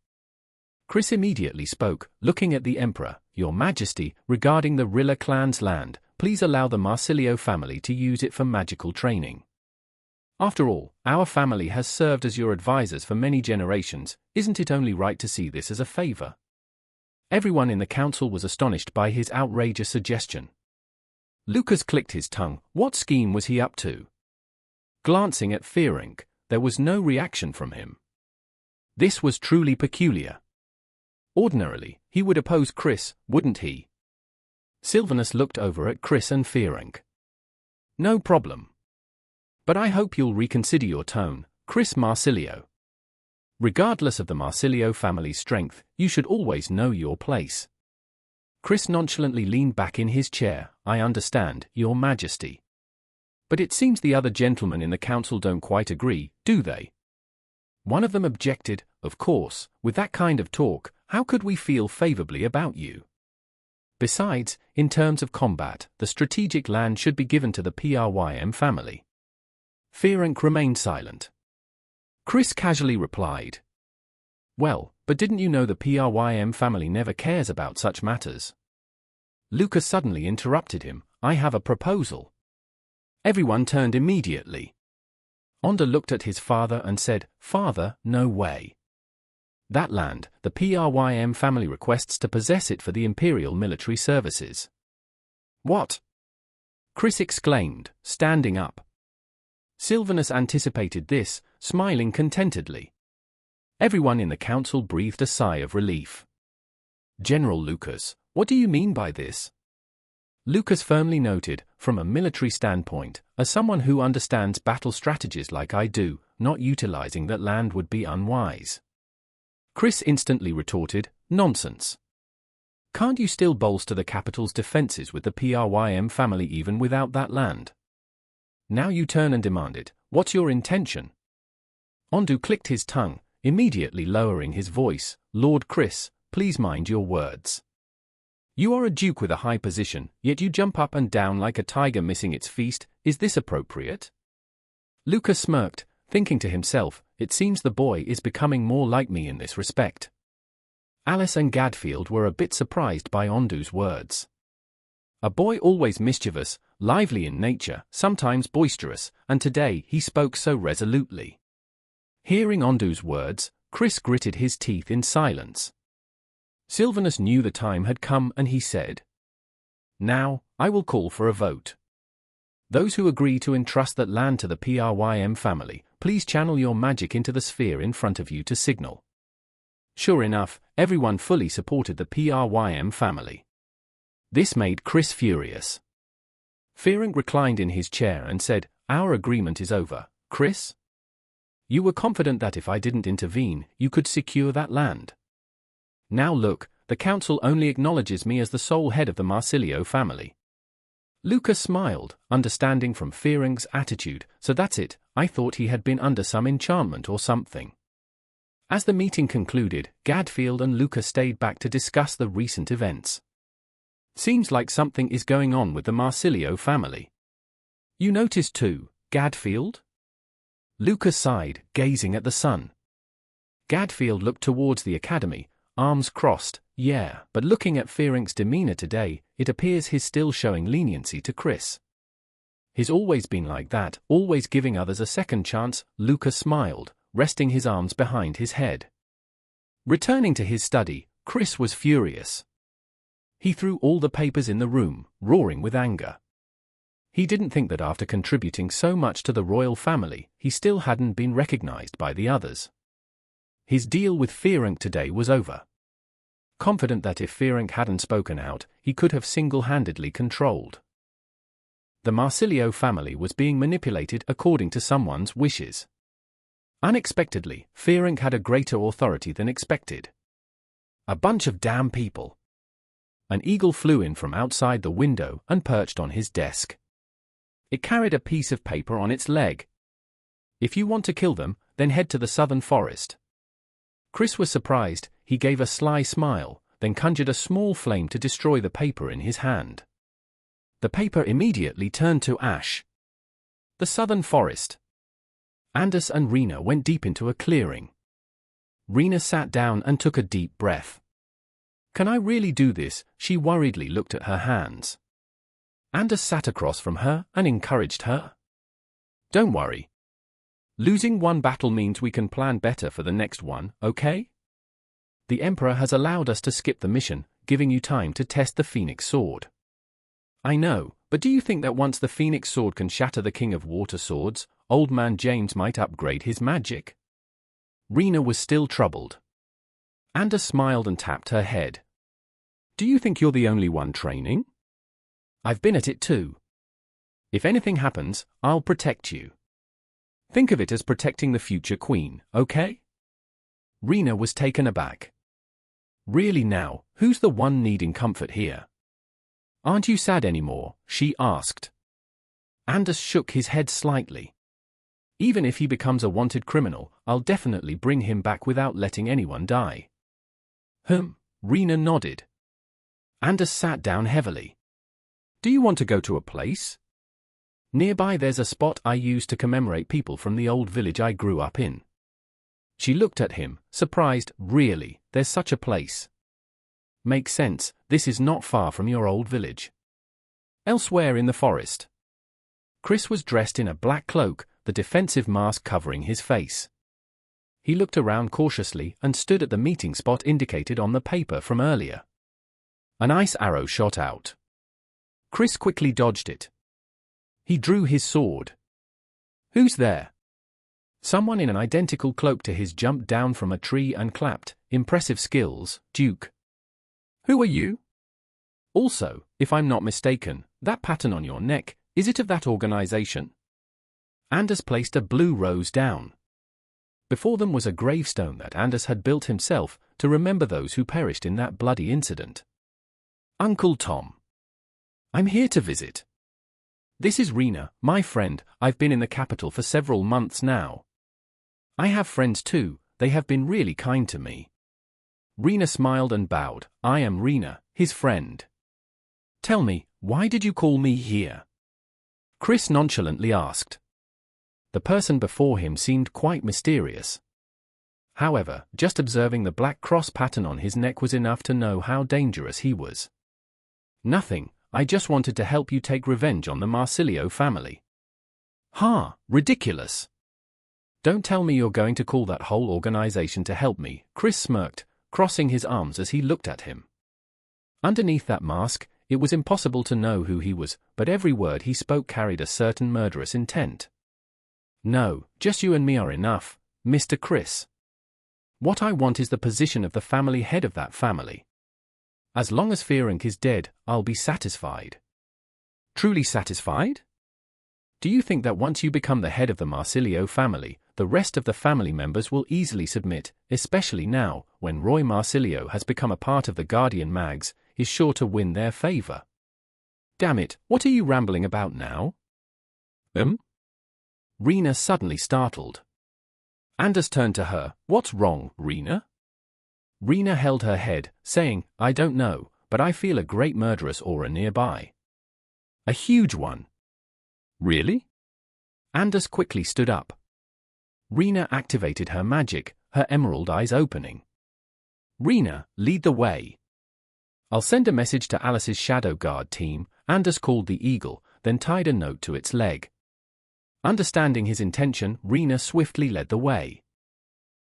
Chris immediately spoke, looking at the Emperor. Your Majesty, regarding the Rilla clan's land, please allow the Marsilio family to use it for magical training. After all, our family has served as your advisors for many generations. Isn't it only right to see this as a favor? Everyone in the council was astonished by his outrageous suggestion. Lucas clicked his tongue. What scheme was he up to? Glancing at Fearing, there was no reaction from him. This was truly peculiar. Ordinarily, he would oppose Chris, wouldn't he? Sylvanus looked over at Chris and Fearing. No problem. But I hope you'll reconsider your tone, Chris Marsilio. Regardless of the Marsilio family's strength, you should always know your place. Chris nonchalantly leaned back in his chair. I understand, Your Majesty. But it seems the other gentlemen in the council don't quite agree, do they? One of them objected. Of course, with that kind of talk, how could we feel favorably about you? Besides, in terms of combat, the strategic land should be given to the Prym family. Fearing remained silent. Chris casually replied. Well, but didn't you know the Prym family never cares about such matters? Lucas suddenly interrupted him. I have a proposal. Everyone turned immediately. Onda looked at his father and said, Father, no way. That land, the Prym family requests to possess it for the Imperial military services. What? Chris exclaimed, standing up. Sylvanus anticipated this, smiling contentedly. Everyone in the council breathed a sigh of relief. General Lucas, what do you mean by this? Lucas firmly noted, from a military standpoint, as someone who understands battle strategies like I do, not utilizing that land would be unwise. Chris instantly retorted, nonsense. Can't you still bolster the capital's defenses with the Prym family even without that land? Now you turn and demanded, what's your intention? Ondu clicked his tongue, immediately lowering his voice. Lord Chris, please mind your words. You are a duke with a high position, yet you jump up and down like a tiger missing its feast. Is this appropriate? Lucas smirked, thinking to himself, it seems the boy is becoming more like me in this respect. Alice and Gadfield were a bit surprised by Ondu's words. A boy always mischievous, lively in nature, sometimes boisterous, and today he spoke so resolutely. Hearing Ondu's words, Chris gritted his teeth in silence. Sylvanus knew the time had come and he said, Now, I will call for a vote. Those who agree to entrust that land to the Prym family, please channel your magic into the sphere in front of you to signal. Sure enough, everyone fully supported the Prym family. This made Chris furious. Fearing reclined in his chair and said, Our agreement is over, Chris. You were confident that if I didn't intervene, you could secure that land. Now look, the council only acknowledges me as the sole head of the Marsilio family. Lucas smiled, understanding from Fearing's attitude, so that's it, I thought he had been under some enchantment or something. As the meeting concluded, Gadfield and Lucas stayed back to discuss the recent events. Seems like something is going on with the Marsilio family. You noticed too, Gadfield? Lucas sighed, gazing at the sun. Gadfield looked towards the academy, arms crossed. Yeah, but looking at Fearing's demeanor today, it appears he's still showing leniency to Chris. He's always been like that, always giving others a second chance. Lucas smiled, resting his arms behind his head. Returning to his study, Chris was furious. He threw all the papers in the room, roaring with anger. He didn't think that after contributing so much to the royal family, he still hadn't been recognized by the others. His deal with Fearing today was over. Confident that if Fearing hadn't spoken out, he could have single-handedly controlled. The Marsilio family was being manipulated according to someone's wishes. Unexpectedly, Fearing had a greater authority than expected. A bunch of damn people. An eagle flew in from outside the window and perched on his desk. It carried a piece of paper on its leg. If you want to kill them, then head to the southern forest. Chris was surprised. He gave a sly smile, then conjured a small flame to destroy the paper in his hand. The paper immediately turned to ash. The southern forest. Anders and Rina went deep into a clearing. Rina sat down and took a deep breath. Can I really do this? She worriedly looked at her hands. Anders sat across from her and encouraged her. Don't worry. Losing one battle means we can plan better for the next one, okay? the Emperor has allowed us to skip the mission, giving you time to test the Phoenix Sword. I know, but do you think that once the Phoenix Sword can shatter the King of Water Swords, Old Man James might upgrade his magic? Rina was still troubled. Anders smiled and tapped her head. Do you think you're the only one training? I've been at it too. If anything happens, I'll protect you. Think of it as protecting the future queen, okay? Rina was taken aback. Really now, who's the one needing comfort here? Aren't you sad anymore? She asked. Anders shook his head slightly. Even if he becomes a wanted criminal, I'll definitely bring him back without letting anyone die. Rina nodded. Anders sat down heavily. Do you want to go to a place? Nearby there's a spot I use to commemorate people from the old village I grew up in. She looked at him, surprised. Really, there's such a place? Makes sense, this is not far from your old village. Elsewhere in the forest. Chris was dressed in a black cloak, the defensive mask covering his face. He looked around cautiously and stood at the meeting spot indicated on the paper from earlier. An ice arrow shot out. Chris quickly dodged it. He drew his sword. Who's there? Someone in an identical cloak to his jumped down from a tree and clapped. Impressive skills, Duke. Who are you? Also, if I'm not mistaken, that pattern on your neck, is it of that organization? Anders placed a blue rose down. Before them was a gravestone that Anders had built himself to remember those who perished in that bloody incident. Uncle Tom. I'm here to visit. This is Rina, my friend. I've been in the capital for several months now. I have friends too, they have been really kind to me. Rina smiled and bowed. I am Rina, his friend. Tell me, why did you call me here? Chris nonchalantly asked. The person before him seemed quite mysterious. However, just observing the black cross pattern on his neck was enough to know how dangerous he was. Nothing, I just wanted to help you take revenge on the Marsilio family. Ridiculous. Don't tell me you're going to call that whole organization to help me, Chris smirked, crossing his arms as he looked at him. Underneath that mask, it was impossible to know who he was, but every word he spoke carried a certain murderous intent. No, just you and me are enough, Mr. Chris. What I want is the position of the family head of that family. As long as Fearing is dead, I'll be satisfied. Truly satisfied? Do you think that once you become the head of the Marsilio family, the rest of the family members will easily submit, especially now, when Roy Marsilio has become a part of the Guardian Mags, is sure to win their favor? Damn it, what are you rambling about now? Rina suddenly startled. Anders turned to her. What's wrong, Rina? Rina held her head, saying, I don't know, but I feel a great murderous aura nearby. A huge one. Really? Anders quickly stood up. Rina activated her magic, her emerald eyes opening. Rina, lead the way. I'll send a message to Alice's Shadow Guard team. Anders called the eagle, then tied a note to its leg. Understanding his intention, Rina swiftly led the way.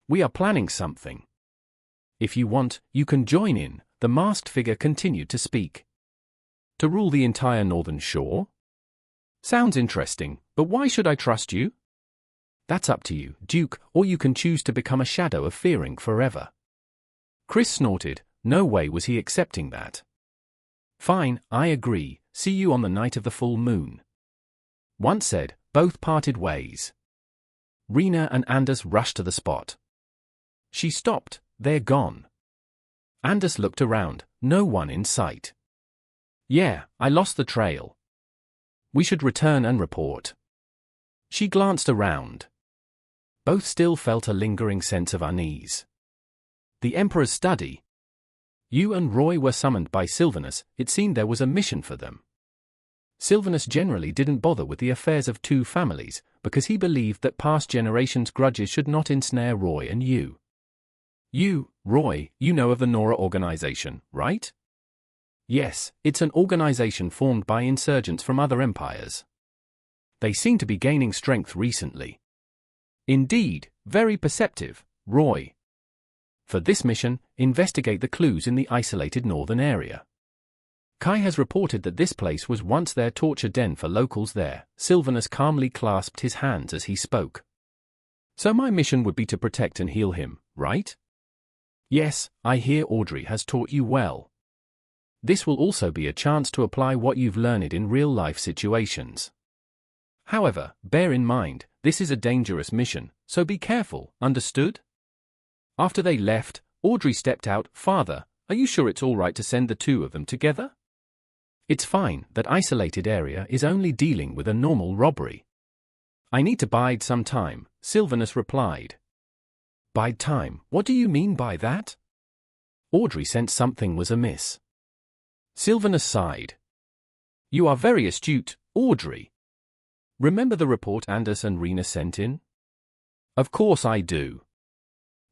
We are planning something. If you want, you can join in, the masked figure continued to speak. To rule the entire northern shore? Sounds interesting, but why should I trust you? That's up to you, Duke, or you can choose to become a shadow of Fearing forever. Chris snorted. No way was he accepting that. Fine, I agree, see you on the night of the full moon. Once said, both parted ways. Rina and Anders rushed to the spot. She stopped, they're gone. Anders looked around, no one in sight. Yeah, I lost the trail. We should return and report. She glanced around. Both still felt a lingering sense of unease. The Emperor's study. You and Roy were summoned by Sylvanus. It seemed there was a mission for them. Sylvanus generally didn't bother with the affairs of two families, because he believed that past generations' grudges should not ensnare Roy and you. You, Roy, you know of the Nora organization, right? Yes, it's an organization formed by insurgents from other empires. They seem to be gaining strength recently. Indeed, very perceptive, Roy. For this mission, investigate the clues in the isolated northern area. Kai has reported that this place was once their torture den for locals there. Sylvanus calmly clasped his hands as he spoke. So my mission would be to protect and heal him, right? Yes, I hear Audrey has taught you well. This will also be a chance to apply what you've learned in real-life situations. However, bear in mind, this is a dangerous mission, so be careful, understood? After they left, Audrey stepped out. Father, are you sure it's all right to send the two of them together? It's fine, that isolated area is only dealing with a normal robbery. I need to bide some time, Sylvanus replied. Bide time, what do you mean by that? Audrey sensed something was amiss. Sylvanus sighed. You are very astute, Audrey. Remember the report Anders and Rina sent in? Of course I do.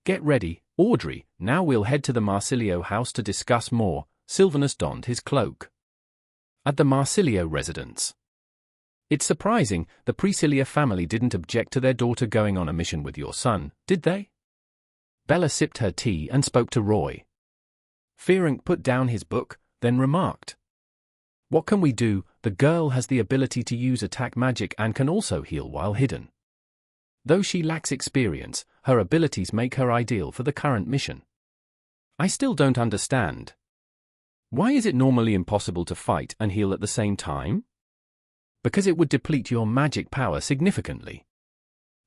Get ready, Audrey, now we'll head to the Marsilio house to discuss more. Sylvanus donned his cloak. At the Marsilio residence. It's surprising, the Priscilla family didn't object to their daughter going on a mission with your son, did they? Bella sipped her tea and spoke to Roy. Fearing put down his book, then remarked. What can we do? The girl has the ability to use attack magic and can also heal while hidden. Though she lacks experience, her abilities make her ideal for the current mission. I still don't understand. Why is it normally impossible to fight and heal at the same time? Because it would deplete your magic power significantly.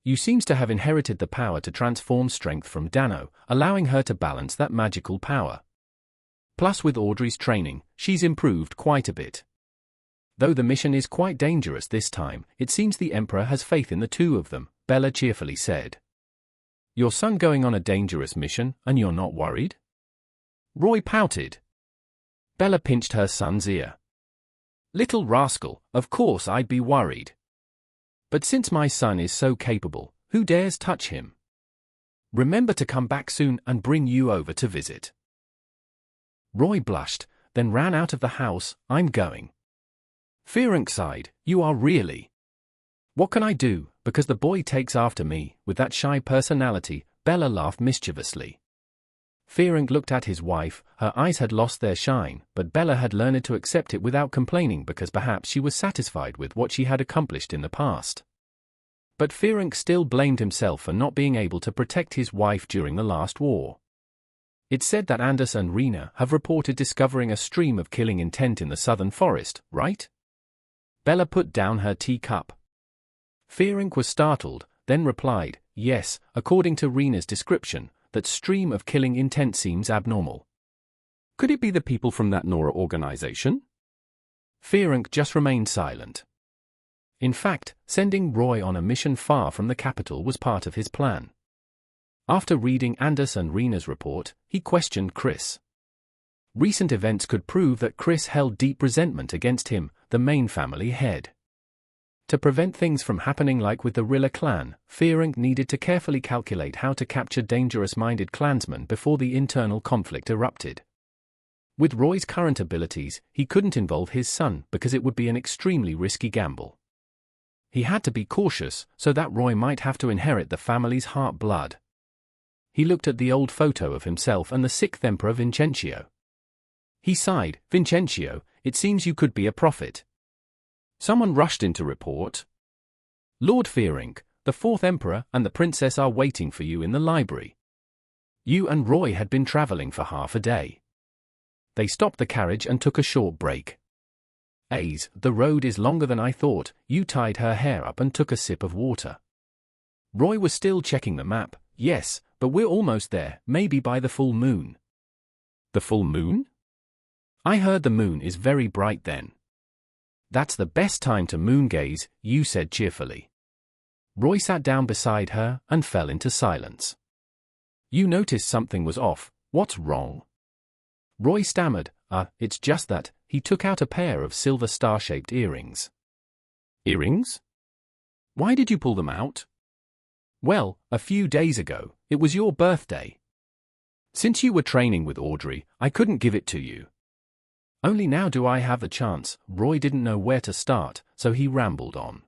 You seems to have inherited the power to transform strength from Dano, allowing her to balance that magical power. Plus with Audrey's training, she's improved quite a bit. Though the mission is quite dangerous this time, it seems the Emperor has faith in the two of them, Bella cheerfully said. Your son going on a dangerous mission, and you're not worried? Roy pouted. Bella pinched her son's ear. Little rascal, of course I'd be worried. But since my son is so capable, who dares touch him? Remember to come back soon and bring you over to visit. Roy blushed, then ran out of the house. I'm going. Fearing sighed, you are really? What can I do, because the boy takes after me, with that shy personality? Bella laughed mischievously. Fearing looked at his wife, her eyes had lost their shine, but Bella had learned to accept it without complaining because perhaps she was satisfied with what she had accomplished in the past. But Fearing still blamed himself for not being able to protect his wife during the last war. It's said that Anders and Rina have reported discovering a stream of killing intent in the southern forest, right? Bella put down her teacup. Fearing was startled, then replied, yes, according to Rina's description, that stream of killing intent seems abnormal. Could it be the people from that Nora organization? Fearing just remained silent. In fact, sending Roy on a mission far from the capital was part of his plan. After reading Anders and Rina's report, he questioned Chris. Recent events could prove that Chris held deep resentment against him, the main family head. To prevent things from happening like with the Rilla clan, Fearing needed to carefully calculate how to capture dangerous-minded clansmen before the internal conflict erupted. With Roy's current abilities, he couldn't involve his son because it would be an extremely risky gamble. He had to be cautious so that Roy might have to inherit the family's heart blood. He looked at the old photo of himself and the 6th Emperor Vincentio. He sighed, Vincentio, it seems you could be a prophet. Someone rushed in to report. Lord Fearing, the 4th Emperor and the Princess are waiting for you in the library. You and Roy had been traveling for half a day. They stopped the carriage and took a short break. Aze, the road is longer than I thought. You tied her hair up and took a sip of water. Roy was still checking the map. Yes, but we're almost there, maybe by the full moon. The full moon? I heard the moon is very bright then. That's the best time to moon gaze, you said cheerfully. Roy sat down beside her and fell into silence. You noticed something was off. What's wrong? Roy stammered, it's just that. He took out a pair of silver star-shaped earrings. Earrings? Why did you pull them out? Well, a few days ago, it was your birthday. Since you were training with Audrey, I couldn't give it to you. Only now do I have the chance. Roy didn't know where to start, so he rambled on.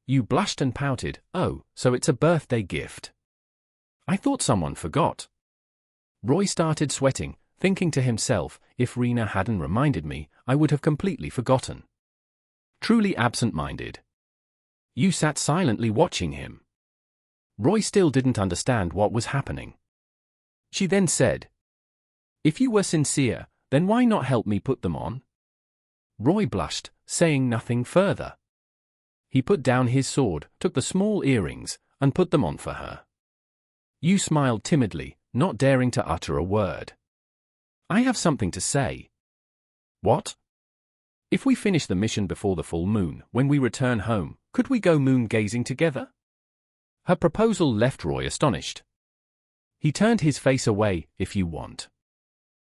You blushed and pouted. Oh, so it's a birthday gift. I thought someone forgot. Roy started sweating, thinking to himself, if Rina hadn't reminded me, I would have completely forgotten. Truly absent-minded. You sat silently watching him. Roy still didn't understand what was happening. She then said, "If you were sincere, then why not help me put them on?" Roy blushed, saying nothing further. He put down his sword, took the small earrings, and put them on for her. You smiled timidly, not daring to utter a word. "I have something to say." "What?" "If we finish the mission before the full moon, when we return home, could we go moon-gazing together?" Her proposal left Roy astonished. He turned his face away. "If you want."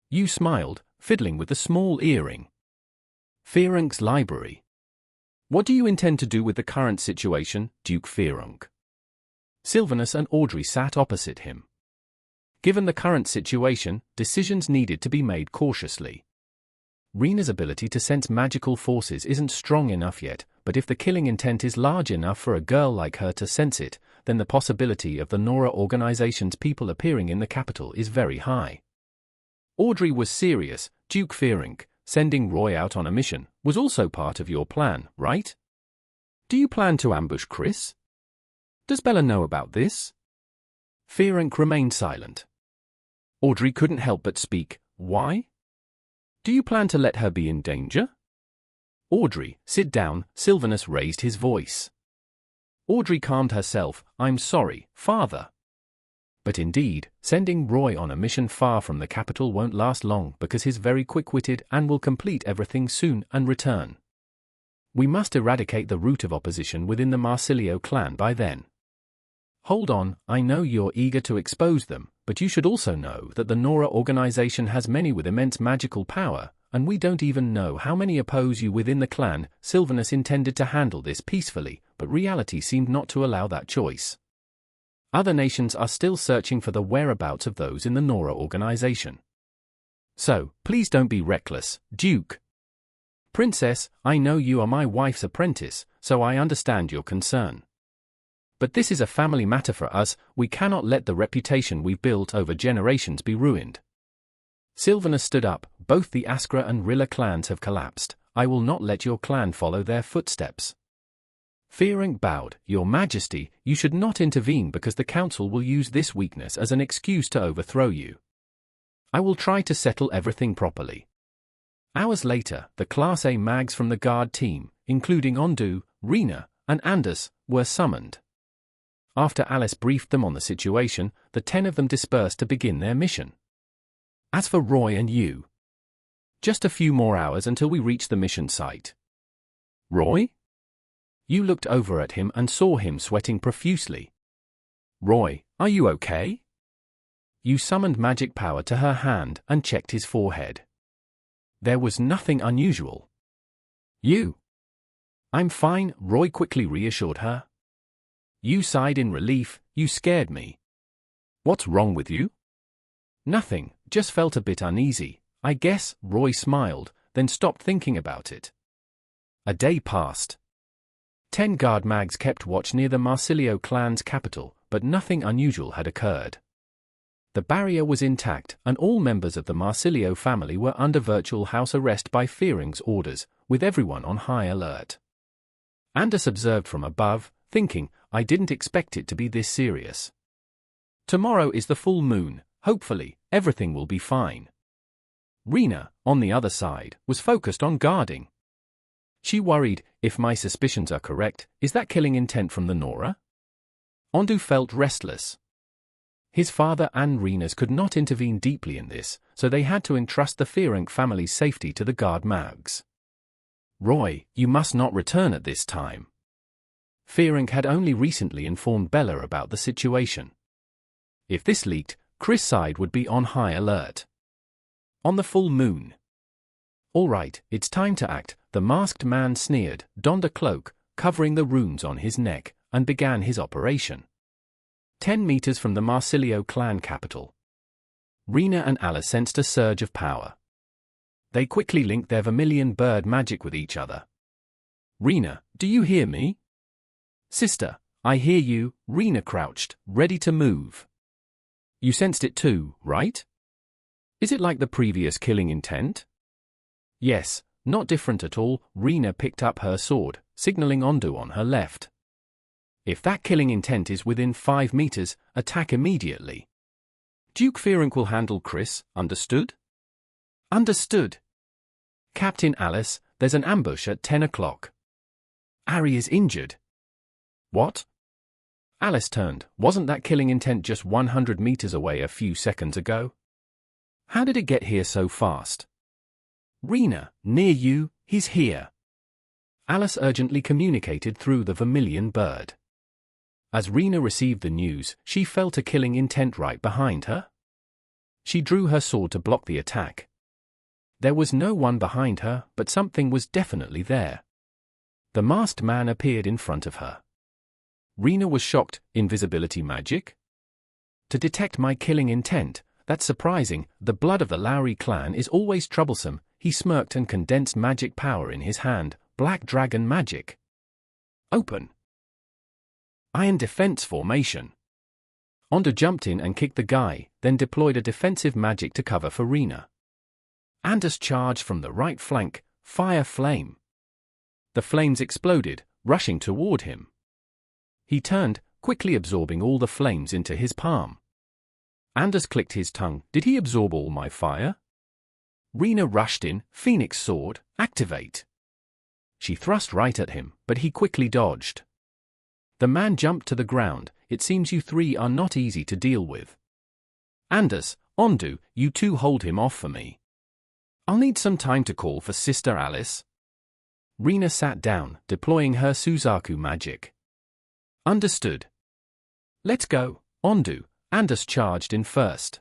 You smiled, fiddling with the small earring. Fearunk's library. "What do you intend to do with the current situation, Duke Fearunk?" Sylvanus and Audrey sat opposite him. Given the current situation, decisions needed to be made cautiously. Rina's ability to sense magical forces isn't strong enough yet, but if the killing intent is large enough for a girl like her to sense it, then the possibility of the Nora organization's people appearing in the capital is very high. Audrey was serious. "Duke Fearunk, sending Roy out on a mission, was also part of your plan, right? Do you plan to ambush Chris? Does Bella know about this?" Fearunk remained silent. Audrey couldn't help but speak. "Why? Do you plan to let her be in danger?" "Audrey, sit down." Sylvanus raised his voice. Audrey calmed herself. "I'm sorry, Father. But indeed, sending Roy on a mission far from the capital won't last long because he's very quick-witted and will complete everything soon and return. We must eradicate the root of opposition within the Marsilio clan by then." "Hold on, I know you're eager to expose them, but you should also know that the Nora organization has many with immense magical power, and we don't even know how many oppose you within the clan." Sylvanus intended to handle this peacefully, but reality seemed not to allow that choice. Other nations are still searching for the whereabouts of those in the Nora organization. "So, please don't be reckless, Duke." "Princess, I know you are my wife's apprentice, so I understand your concern. But this is a family matter for us. We cannot let the reputation we've built over generations be ruined." Sylvanus stood up. "Both the Askra and Rilla clans have collapsed. I will not let your clan follow their footsteps." Fearunk bowed. "Your Majesty, you should not intervene because the Council will use this weakness as an excuse to overthrow you. I will try to settle everything properly." Hours later, the Class A mags from the Guard team, including Ondu, Rina, and Anders, were summoned. After Alice briefed them on the situation, the 10 of them dispersed to begin their mission. As for Roy and you, just a few more hours until we reach the mission site. "Roy?" You looked over at him and saw him sweating profusely. "Roy, are you okay?" You summoned magic power to her hand and checked his forehead. There was nothing unusual. "You?" "I'm fine," Roy quickly reassured her. You sighed in relief. "You scared me." "What's wrong with you?" "Nothing, just felt a bit uneasy, I guess." Roy smiled, then stopped thinking about it. A day passed. 10 guard mags kept watch near the Marsilio clan's capital, but nothing unusual had occurred. The barrier was intact, and all members of the Marsilio family were under virtual house arrest by Fearunk's orders, with everyone on high alert. Anders observed from above, thinking, "I didn't expect it to be this serious. Tomorrow is the full moon, hopefully, everything will be fine." Rina, on the other side, was focused on guarding. She worried, "If my suspicions are correct, is that killing intent from the Nora?" Ondu felt restless. His father and Rina's could not intervene deeply in this, so they had to entrust the Fearunk family's safety to the guard mags. "Roy, you must not return at this time." Fearunk had only recently informed Bella about the situation. If this leaked, Chris' side would be on high alert. On the full moon. "All right, it's time to act." The masked man sneered, donned a cloak, covering the runes on his neck, and began his operation. 10 meters from the Marsilio clan capital. Rina and Alice sensed a surge of power. They quickly linked their vermilion bird magic with each other. "Rina, do you hear me?" "Sister, I hear you." Rina crouched, ready to move. "You sensed it too, right?" Is it like the previous killing intent? Yes, not different at all. Rina picked up her sword, signaling Ondu on her left. If that killing intent is within 5 meters, attack immediately. Duke Fearonk will handle Chris, understood? Understood. Captain Alice, there's an ambush at 10 o'clock. Ari is injured. What? Alice turned. Wasn't that killing intent just 100 meters away a few seconds ago? How did it get here so fast? Rina, near you, he's here. Alice urgently communicated through the vermilion bird. As Rina received the news, she felt a killing intent right behind her. She drew her sword to block the attack. There was no one behind her, but something was definitely there. The masked man appeared in front of her. Rina was shocked. Invisibility magic? To detect my killing intent? That's surprising. The blood of the Lowry clan is always troublesome. He smirked and condensed magic power in his hand. Black dragon magic. Open. Iron defense formation. Ondu jumped in and kicked the guy, then deployed a defensive magic to cover for Rina. Anders charged from the right flank. Fire flame. The flames exploded, rushing toward him. He turned, quickly absorbing all the flames into his palm. Anders clicked his tongue. Did he absorb all my fire? Rina rushed in. Phoenix sword, activate. She thrust right at him, but he quickly dodged. The man jumped to the ground. It seems you three are not easy to deal with. Anders, Ondu, you two hold him off for me. I'll need some time to call for Sister Alice. Rina sat down, deploying her Suzaku magic. Understood. Let's go, Ondu. Anders charged in first.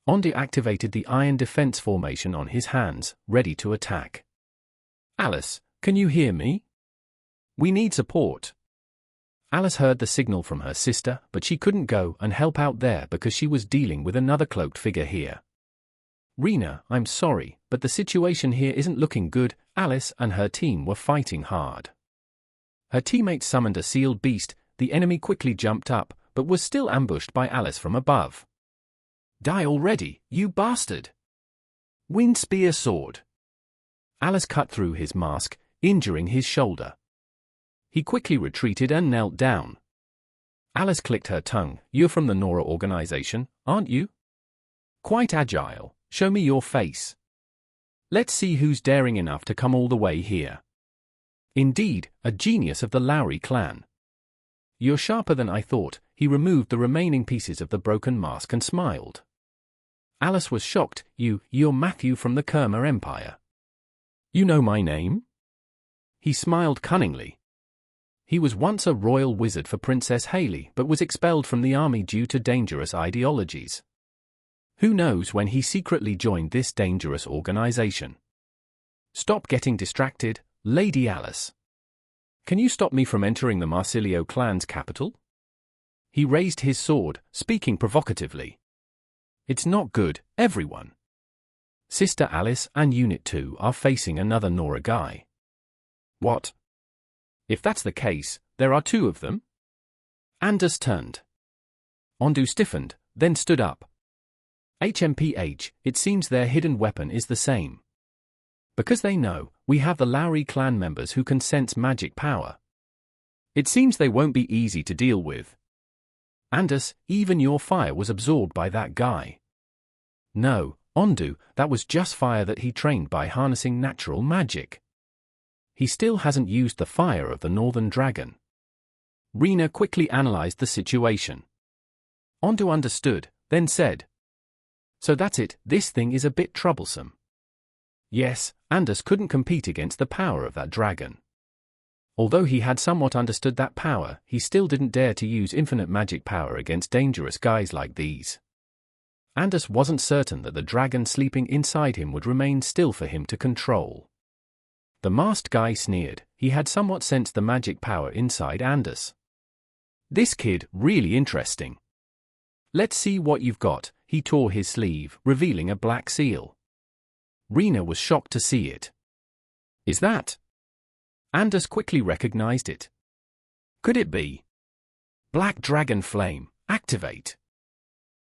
Ondu activated the iron defense formation on his hands, ready to attack. Alice, can you hear me? We need support. Alice heard the signal from her sister, but she couldn't go and help out there because she was dealing with another cloaked figure here. Rina, I'm sorry, but the situation here isn't looking good. Alice and her team were fighting hard. Her teammates summoned a sealed beast. The enemy quickly jumped up, but was still ambushed by Alice from above. Die already, you bastard! Wind spear sword. Alice cut through his mask, injuring his shoulder. He quickly retreated and knelt down. Alice clicked her tongue. You're from the Nora organization, aren't you? Quite agile. Show me your face. Let's see who's daring enough to come all the way here. Indeed, a genius of the Lowry clan. You're sharper than I thought. He removed the remaining pieces of the broken mask and smiled. Alice was shocked. You're Matthew from the Kerma Empire. You know my name? He smiled cunningly. He was once a royal wizard for Princess Haley but was expelled from the army due to dangerous ideologies. Who knows when he secretly joined this dangerous organization? Stop getting distracted, Lady Alice. Can you stop me from entering the Marsilio clan's capital? He raised his sword, speaking provocatively. It's not good, everyone. Sister Alice and Unit 2 are facing another Nora guy. What? If that's the case, there are 2 of them? Anders turned. Ondu stiffened, then stood up. HMPH, it seems their hidden weapon is the same. Because they know, we have the Lowry clan members who can sense magic power. It seems they won't be easy to deal with. Anders, even your fire was absorbed by that guy. No, Ondu, that was just fire that he trained by harnessing natural magic. He still hasn't used the fire of the Northern Dragon. Rina quickly analyzed the situation. Ondu understood, then said, So that's it, this thing is a bit troublesome. Yes, Anders couldn't compete against the power of that dragon. Although he had somewhat understood that power, he still didn't dare to use infinite magic power against dangerous guys like these. Anders wasn't certain that the dragon sleeping inside him would remain still for him to control. The masked guy sneered. He had somewhat sensed the magic power inside Anders. This kid, really interesting. Let's see what you've got. He tore his sleeve, revealing a black seal. Rina was shocked to see it. Is that? Anders quickly recognized it. Could it be? Black dragon flame, activate.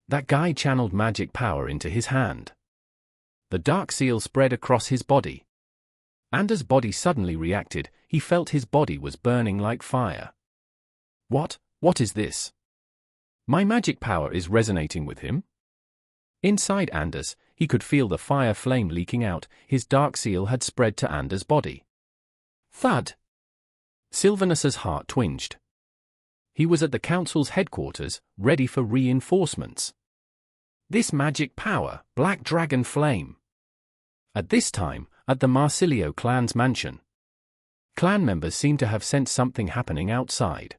That guy channeled magic power into his hand. The dark seal spread across his body. Anders' body suddenly reacted. He felt his body was burning like fire. What is this? My magic power is resonating with him? Inside Anders, he could feel the fire flame leaking out. His dark seal had spread to Anders' body. Thud! Sylvanus's heart twinged. He was at the council's headquarters, ready for reinforcements. This magic power, black dragon flame. At this time, at the Marsilio clan's mansion. Clan members seemed to have sensed something happening outside.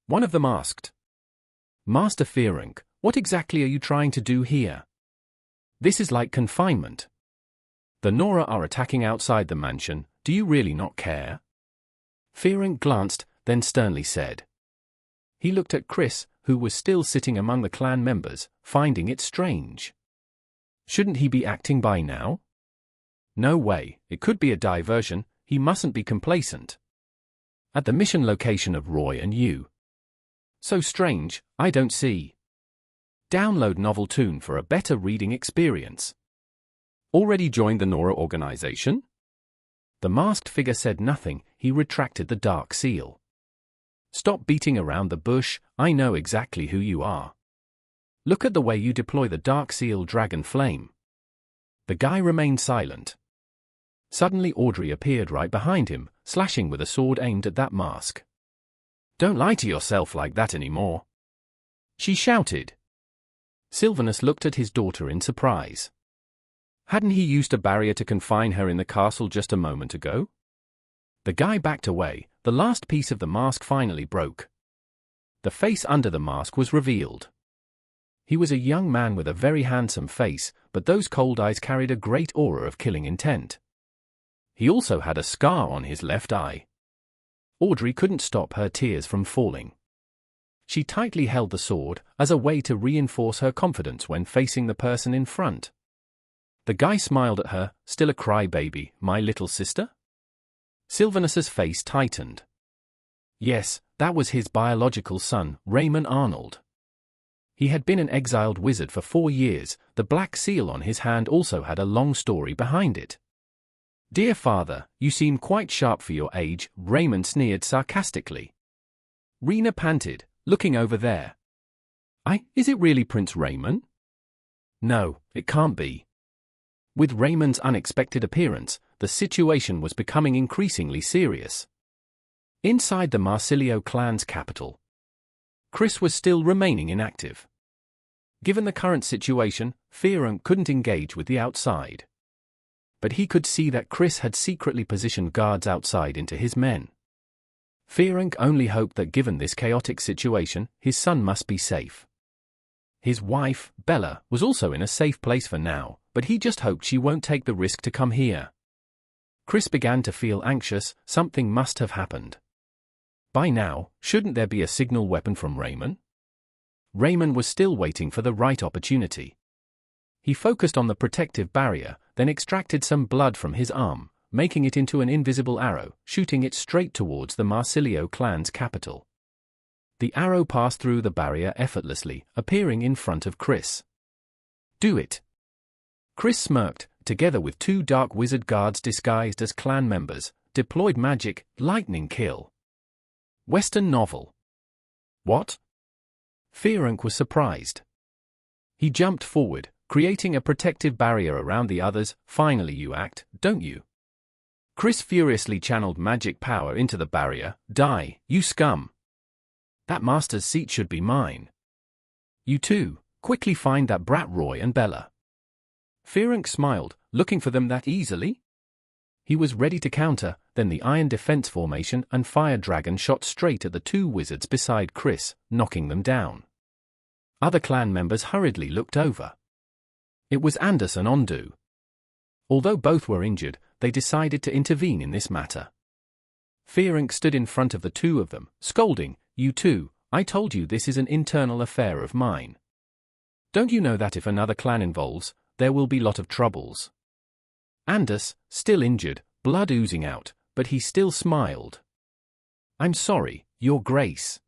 One of them asked, Master Fearank, what exactly are you trying to do here? This is like confinement. The Nora are attacking outside the mansion. Do you really not care? Fearank glanced, then sternly said. He looked at Chris, who was still sitting among the clan members, finding it strange. Shouldn't he be acting by now? No way, it could be a diversion. He mustn't be complacent. At the mission location of Roy and you. So strange, I don't see. Download Novel Tune for a better reading experience. Already joined the Nora organization? The masked figure said nothing. He retracted the dark seal. Stop beating around the bush. I know exactly who you are. Look at the way you deploy the dark seal dragon flame. The guy remained silent. Suddenly Audrey appeared right behind him, slashing with a sword aimed at that mask. Don't lie to yourself like that anymore, she shouted. Sylvanus looked at his daughter in surprise. Hadn't he used a barrier to confine her in the castle just a moment ago? The guy backed away. The last piece of the mask finally broke. The face under the mask was revealed. He was a young man with a very handsome face, but those cold eyes carried a great aura of killing intent. He also had a scar on his left eye. Audrey couldn't stop her tears from falling. She tightly held the sword, as a way to reinforce her confidence when facing the person in front. The guy smiled at her. Still a crybaby, my little sister? Sylvanus's face tightened. Yes, that was his biological son, Raymond Arnold. He had been an exiled wizard for 4 years. The black seal on his hand also had a long story behind it. Dear father, you seem quite sharp for your age, Raymond sneered sarcastically. Rina panted, looking over there. Is it really Prince Raymond? No, it can't be. With Raymond's unexpected appearance, the situation was becoming increasingly serious. Inside the Marsilio clan's capital, Chris was still remaining inactive. Given the current situation, Fearank couldn't engage with the outside. But he could see that Chris had secretly positioned guards outside into his men. Fearank only hoped that given this chaotic situation, his son must be safe. His wife, Bella, was also in a safe place for now, but he just hoped she won't take the risk to come here. Chris began to feel anxious. Something must have happened. By now, shouldn't there be a signal weapon from Raymond? Raymond was still waiting for the right opportunity. He focused on the protective barrier, then extracted some blood from his arm, making it into an invisible arrow, shooting it straight towards the Marsilio clan's capital. The arrow passed through the barrier effortlessly, appearing in front of Chris. Do it. Chris smirked, together with 2 dark wizard guards disguised as clan members, deployed magic, lightning kill. Western novel. What? Fearank was surprised. He jumped forward, creating a protective barrier around the others. Finally you act, don't you? Chris furiously channeled magic power into the barrier. Die, you scum. That master's seat should be mine. You two, quickly find that brat Roy and Bella. Fearank smiled, looking for them that easily? He was ready to counter, then the iron defense formation and fire dragon shot straight at the 2 wizards beside Chris, knocking them down. Other clan members hurriedly looked over. It was Anders and Ondu. Although both were injured, they decided to intervene in this matter. Fearank stood in front of the 2 of them, scolding, You two, I told you this is an internal affair of mine. Don't you know that if another clan involves, there will be lot of troubles? Anders, still injured, blood oozing out, but he still smiled. I'm sorry, Your Grace.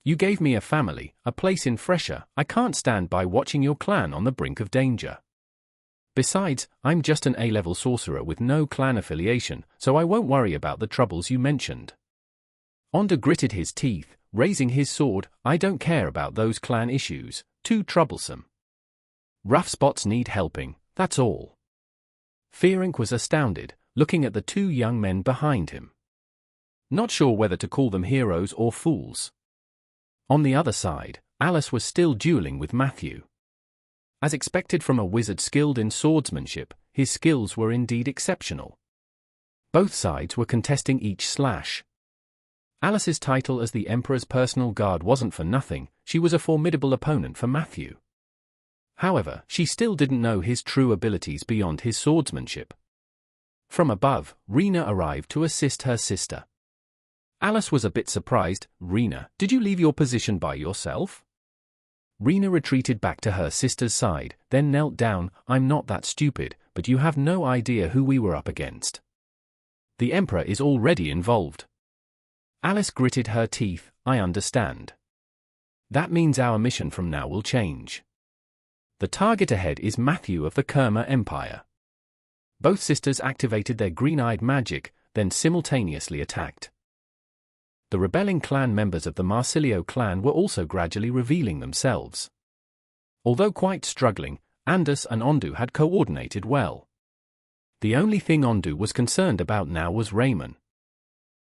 You gave me a family, a place in Fresher. I can't stand by watching your clan on the brink of danger. Besides, I'm just an A-level sorcerer with no clan affiliation, so I won't worry about the troubles you mentioned. Ondu gritted his teeth, raising his sword. I don't care about those clan issues, too troublesome. Rough spots need helping, that's all. Fearonk was astounded, looking at the two young men behind him. Not sure whether to call them heroes or fools. On the other side, Alice was still dueling with Matthew. As expected from a wizard skilled in swordsmanship, his skills were indeed exceptional. Both sides were contesting each slash. Alice's title as the Emperor's personal guard wasn't for nothing. She was a formidable opponent for Matthew. However, she still didn't know his true abilities beyond his swordsmanship. From above, Rina arrived to assist her sister. Alice was a bit surprised. Rina, did you leave your position by yourself? Rina retreated back to her sister's side, then knelt down. I'm not that stupid, but you have no idea who we were up against. The Emperor is already involved. Alice gritted her teeth. I understand. That means our mission from now will change. The target ahead is Matthew of the Kerma Empire. Both sisters activated their green-eyed magic, then simultaneously attacked. The rebelling clan members of the Marsilio clan were also gradually revealing themselves. Although quite struggling, Andus and Ondu had coordinated well. The only thing Ondu was concerned about now was Raymond.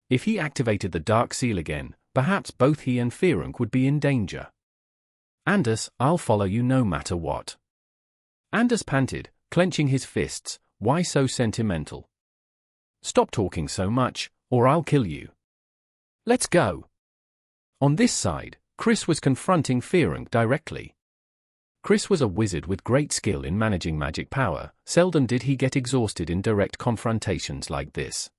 If he activated the Dark Seal again, perhaps both he and Fearonk would be in danger. Andus, I'll follow you no matter what. Andus panted, clenching his fists. Why so sentimental? Stop talking so much, or I'll kill you. Let's go. On this side, Chris was confronting Fearonk directly. Chris was a wizard with great skill in managing magic power. Seldom did he get exhausted in direct confrontations like this.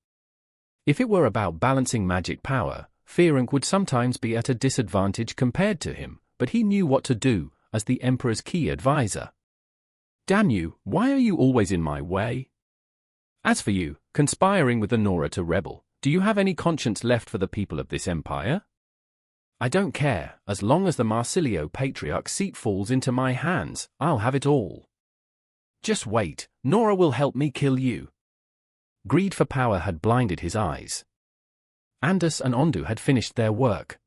If it were about balancing magic power, Fearonk would sometimes be at a disadvantage compared to him, but he knew what to do, as the Emperor's key advisor. Damn you, why are you always in my way? As for you, conspiring with the Nora to rebel, do you have any conscience left for the people of this empire? I don't care, as long as the Marsilio Patriarch seat falls into my hands, I'll have it all. Just wait, Nora will help me kill you. Greed for power had blinded his eyes. Andus and Ondu had finished their work.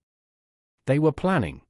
They were planning.